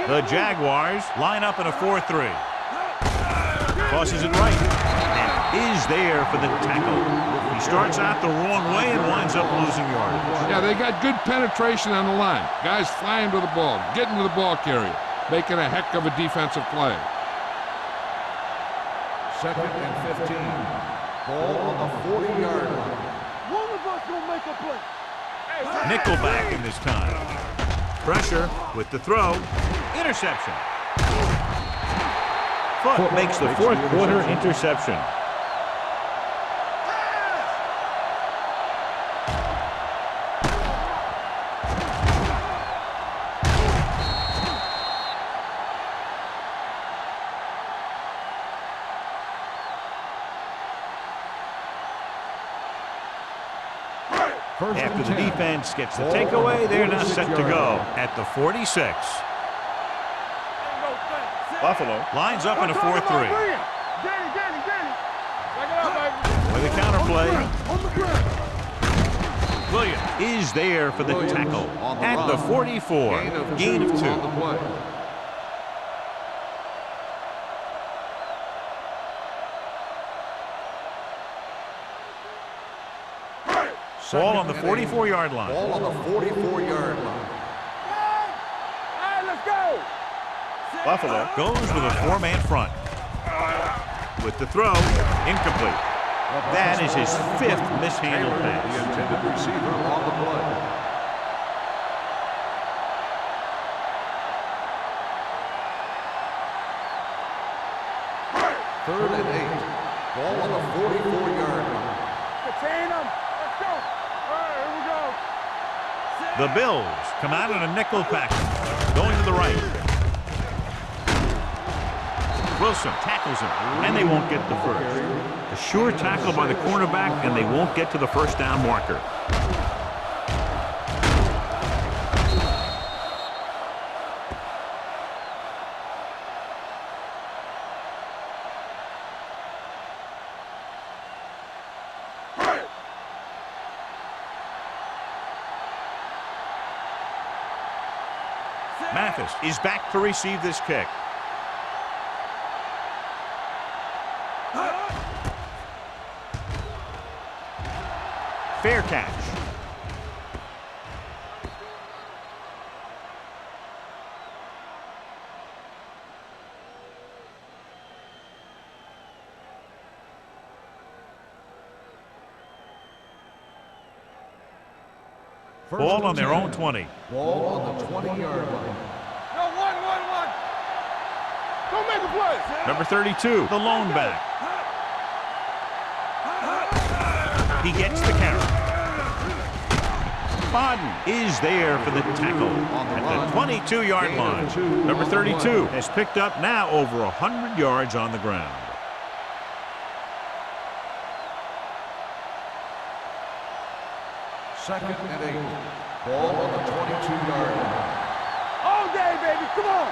The Jaguars line up in a 4-3. Tosses it right. And is there for the tackle. He starts out the wrong way and winds up losing yardage. Yeah, they got good penetration on the line. Guys flying to the ball, getting to the ball carrier, making a heck of a defensive play. 2nd and 15. Ball on the 40-yard line. One of us gonna make a play. Nickelback in this time. Pressure with the throw. Interception. Foot makes the fourth quarter interception. After the defense gets the takeaway, they're now set to go at the 46. Buffalo lines up in a 4-3. With a counterplay. Williams is there for the tackle at the 44. Gain of 2. Ball on the 44-yard line. Ball on the 44-yard line. Hey, let's go. Buffalo goes with a four-man front. With the throw, incomplete. That is his 5th mishandled The pass. intended receiver on the play. Third and 8. Ball on the 44-yard line. Contain them. Let's go. All right, here we go. The Bills come out in a nickel package. Going to the right. Wilson tackles him, and they won't get the first. A sure tackle by the cornerback, and they won't get to the first down marker. Mathis is back to receive this kick. Fair catch. Ball on their own 20. Ball on the 20-yard line. No, one. Don't make a play. Number 32, the lone back. He gets the carry. Bodden is there for the tackle at the 22-yard line. Number 32 has picked up now over 100 yards on the ground. Second and 8. Ball on the 22-yard line. All day, baby. Come on.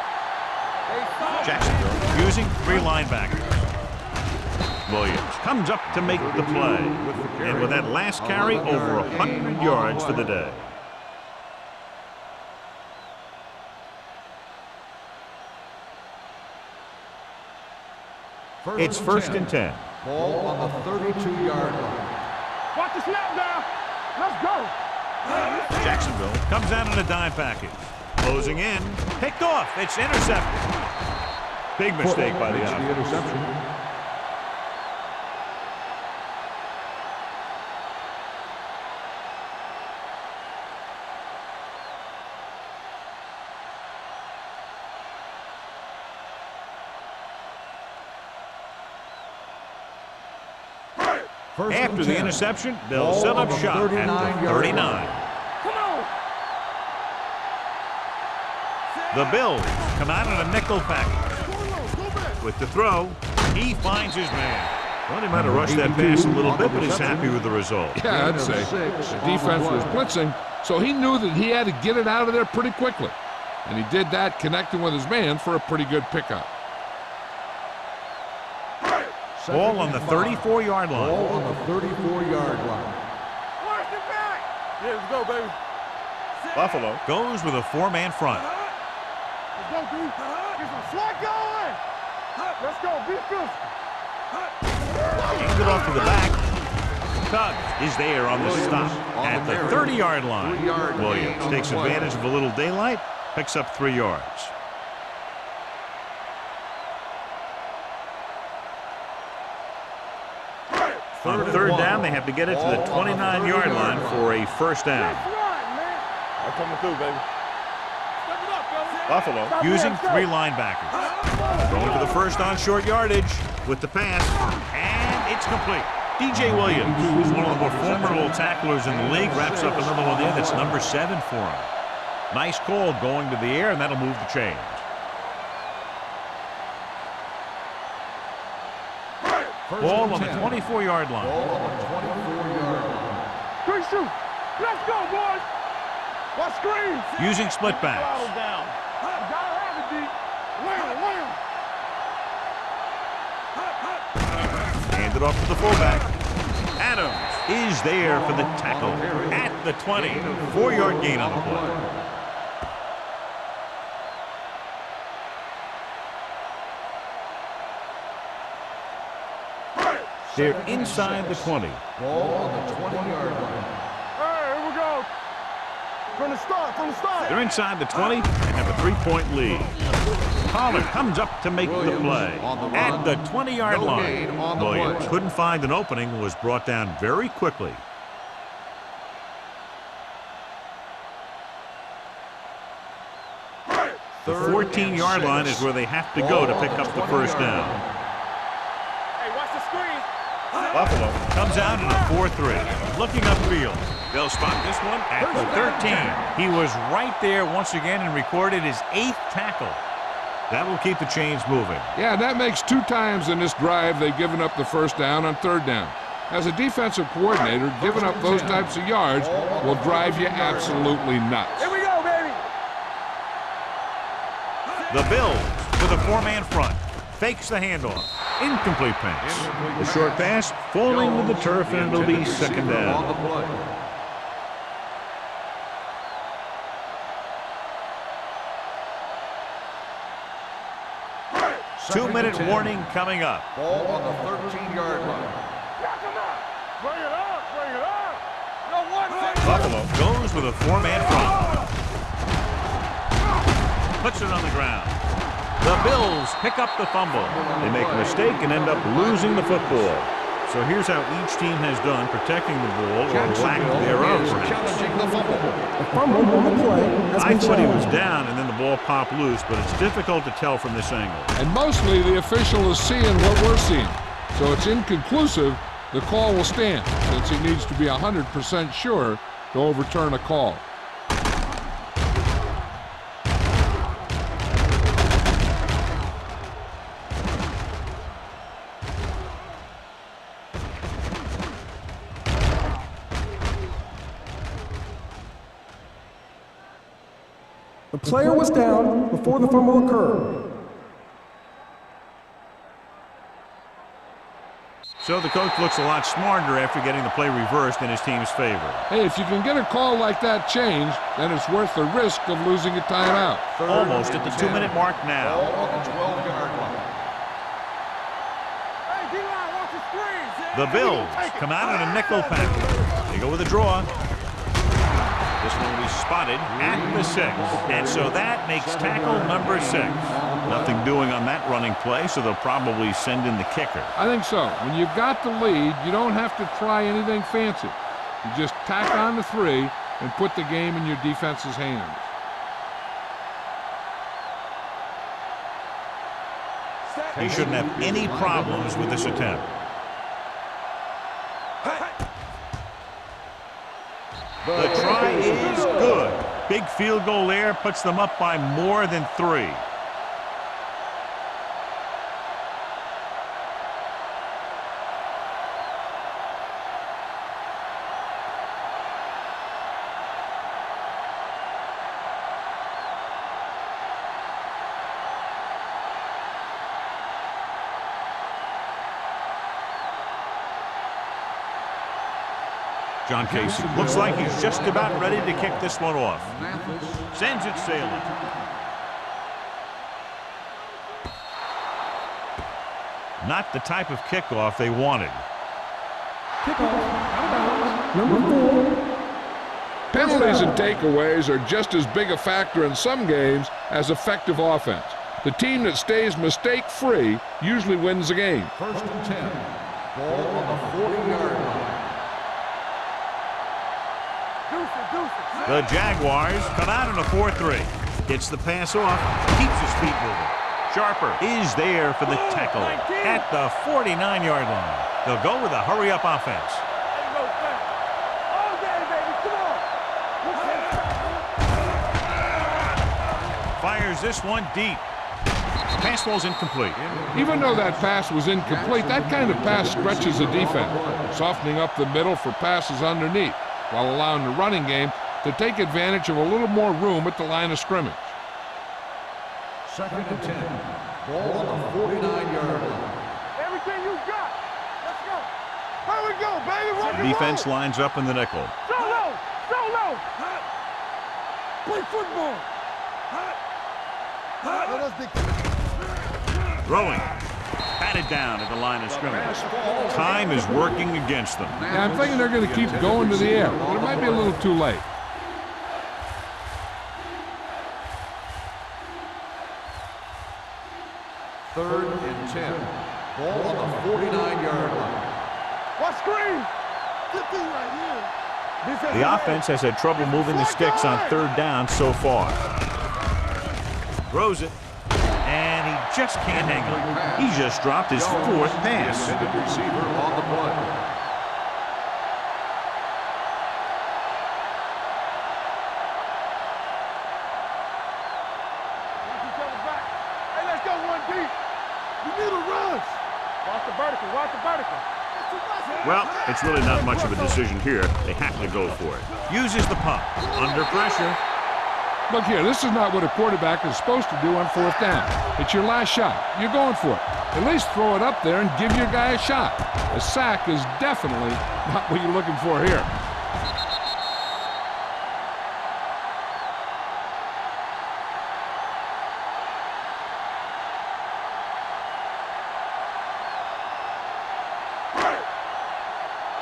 Jacksonville using 3 linebackers. Williams comes up to make the play. And with that last carry, over 100 yards for the day. It's first and 10. Ball on the 32-yard line. Watch the snap now. Let's go. Jacksonville comes out in a dime package. Closing in. Picked off. It's intercepted. Big mistake by the offense. Interception. After the interception, they'll set up shop at the 39. Come on. The Bills come out in a nickel package. With the throw, he finds his man. Well, he might have rushed that pass a little bit, but he's happy with the result. Yeah, I'd say. The defense was blitzing, so he knew that he had to get it out of there pretty quickly. And he did that, connecting with his man for a pretty good pickup. Ball on the 34-yard line. Ball on the 34-yard line. Worst it back. Yeah, let's go, baby. Buffalo goes with a 4-man front. Let's go, dude. Get some swag going. Let's go. Be physical. Hands it off to the back. Tuggs is there on the stop at the 30-yard line. Williams takes advantage of a little daylight, picks up 3 yards. On third down, they have to get it to the 29-yard line for a first down. I'm coming through, baby. Step it up, brother. Buffalo using 3 linebackers. Going for the first on short yardage with the pass, and it's complete. DJ Williams, who's one of the more formidable tacklers in the league, wraps up another one there that's number 7 for him. Nice call going to the air, and that'll move the chains. Ball on the 24-yard line. Ball on the 24-yard line. Great shoot. Let's go, boys. Watch screens. Using split backs. Down. Gotta have it, D. Wham. Hand it off to the fullback. Adams is there for the tackle at the 20. 4-yard gain on the play. They're inside the 20. Ball on the 20-yard line. Hey, here we go. From the start. They're inside the 20 and have a 3-point lead. Pollard comes up to make the play at the 20-yard line. Williams couldn't find an opening and was brought down very quickly. The 14-yard line is where they have to go to pick up the first down. Hey, watch the screen. Buffalo comes out in a 4-3. Looking upfield. They'll spot this one at the 13. He was right there once again and recorded his 8th tackle. That will keep the chains moving. Yeah, that makes 2 times in this drive they've given up the first down on third down. As a defensive coordinator, giving up those types of yards will drive you absolutely nuts. Here we go, baby. The Bills with a 4-man front. Fakes the handoff. Incomplete pass. The short pass falling to the turf, and it'll be second down. 2-minute warning coming up. Ball on the 13-yard line. Knock him out. Bring it up. Buffalo goes with a 4-man front. Puts it on the ground. The Bills pick up the fumble. They make a mistake and end up losing the football. So here's how each team has done protecting the ball, or lack thereof, perhaps. The fumble on the play has I been thought he was challenged. down and then the ball popped loose, but it's difficult to tell from this angle. And mostly the official is seeing what we're seeing. So it's inconclusive. The call will stand since he needs to be 100% sure to overturn a call. The player was down before the fumble occurred. So the coach looks a lot smarter after getting the play reversed in his team's favor. Hey, if you can get a call like that changed, then it's worth the risk of losing a timeout. Almost at the 2-minute mark now. Ball on the 12-yard line. Hey, D-line, watch the screens. The Bills come out in a nickel package. They go with a draw. This one will be spotted at the 6. And so that makes tackle number 6. Nothing doing on that running play, so they'll probably send in the kicker. I think so. When you've got the lead, you don't have to try anything fancy. You just tack on the 3 and put the game in your defense's hands. He shouldn't have any problems with this attempt. The try is good. Big field goal there puts them up by more than 3. John Casey looks like he's just about ready to kick this one off. Sends it sailing. Not the type of kickoff they wanted. Kickoff out of bounds, number 4. Penalties and takeaways are just as big a factor in some games as effective offense. The team that stays mistake-free usually wins the game. 1st and 10. Ball on the 40-yard line. The Jaguars come out in a 4-3. Gets the pass off, keeps his feet moving. Sharper is there for the tackle at the 49-yard line. They'll go with a hurry-up offense. Fires this one deep. Pass ball's incomplete. Even though that pass was incomplete, that kind of pass stretches the defense, softening up the middle for passes underneath, while allowing the running game to take advantage of a little more room at the line of scrimmage. 2nd and 10. Ball on the 49-yard line. Everything you got. Let's go. Here we go, baby. Rock The and defense roll. lines up in the nickel. Solo. Solo. Play football. Let us be. Throwing. Batted down at the line of scrimmage. Time is working against them. Yeah, I'm thinking they're going to keep going to the air, but it might be a little too late. Third and 10. Ball on the 49-yard line. What screen? Good thing right here. The offense has had trouble moving the sticks on 3rd down so far. Throws it, and he just can't hang on. He just dropped his 4th pass. Intended receiver on the play. Watch each other back. Hey, let's go one deep. You need a rush. Watch the vertical. Watch the vertical. Well, it's really not much of a decision here. They have to go for it. Uses the pump. Under pressure. Look here, this is not what a quarterback is supposed to do on 4th down. It's your last shot. You're going for it. At least throw it up there and give your guy a shot. A sack is definitely not what you're looking for here.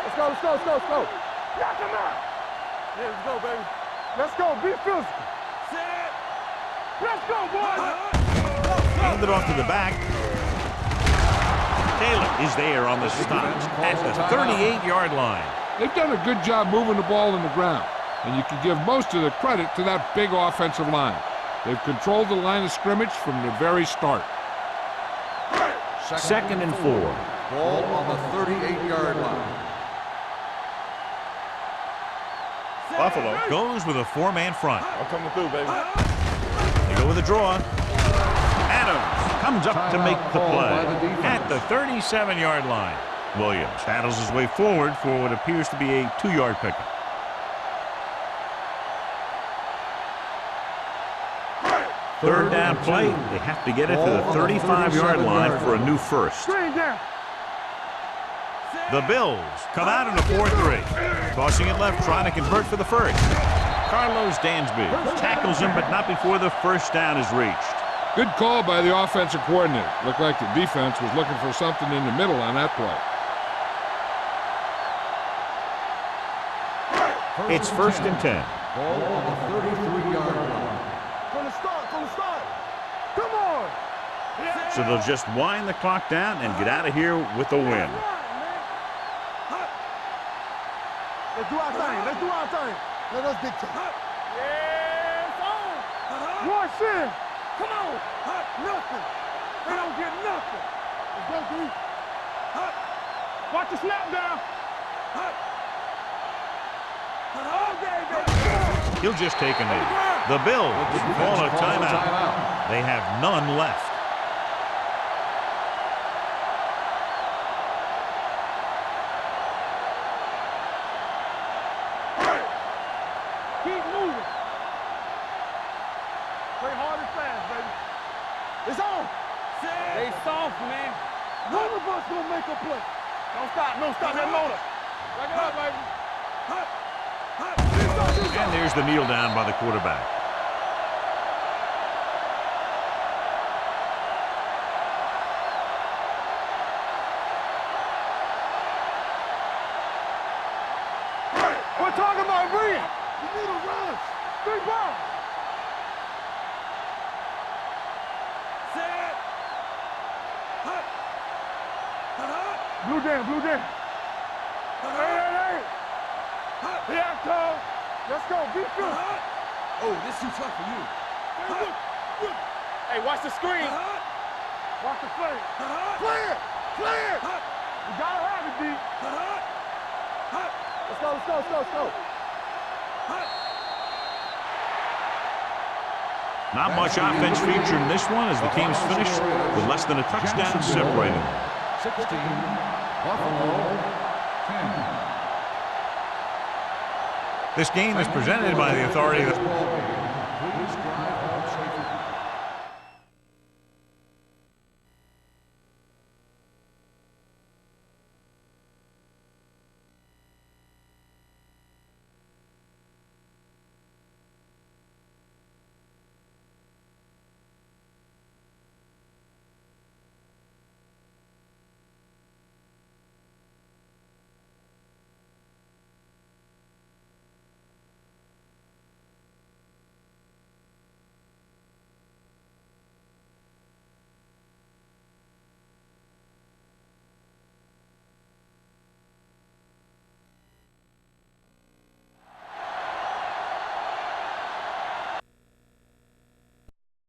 Let's go. Knock him out. Yeah, let's go, baby. Let's go. Be physical. Set. Let's go, boys. Hand it off to the back. Taylor is there on the stop at the 38-yard line. They've done a good job moving the ball in the ground, and you can give most of the credit to that big offensive line. They've controlled the line of scrimmage from the very start. Second and 4. Ball on the 38-yard line. Buffalo goes with a 4-man front. I'm coming through, baby. They go with a draw. Adams comes up to make the play at the 37-yard line. Williams battles his way forward for what appears to be a 2-yard pickup. Third down play. They have to get it to the 35-yard line for a new first. The Bills come out in a 4-3. Tossing it left, trying to convert for the first. Carlos Dansby tackles him, but not before the first down is reached. Good call by the offensive coordinator. Looked like the defense was looking for something in the middle on that play. It's first and 10. Ball on the 33-yard line. From the start. Come on. So they'll just wind the clock down and get out of here with a win. Let's do our thing. Let us dictate. Yeah, it's on. Rush in. Come on. Nothing. They don't get nothing. Let's go, D. Watch the snap down. He'll just take a knee. The Bills call a timeout. They have none left. Keep moving. Play hard and fast, baby. It's on. They soft, man. One of us gonna make a play. Don't stop that motor. Back it up, baby. And there's the kneel down by the quarterback. We're talking about Reed. You need a rush. Big ball. Set. Blue down. Hey. Yeah, Cole. Let's go. Be good. Oh, this is too tough for you. Look. Hey, watch the screen. Watch the play. Play it. You gotta have it, D. Let's go. Not much offense featured in this one as the game's finished with less than a touchdown separating. 16, Buffalo, 10. This game is presented by the authority of the... Please drive home safely.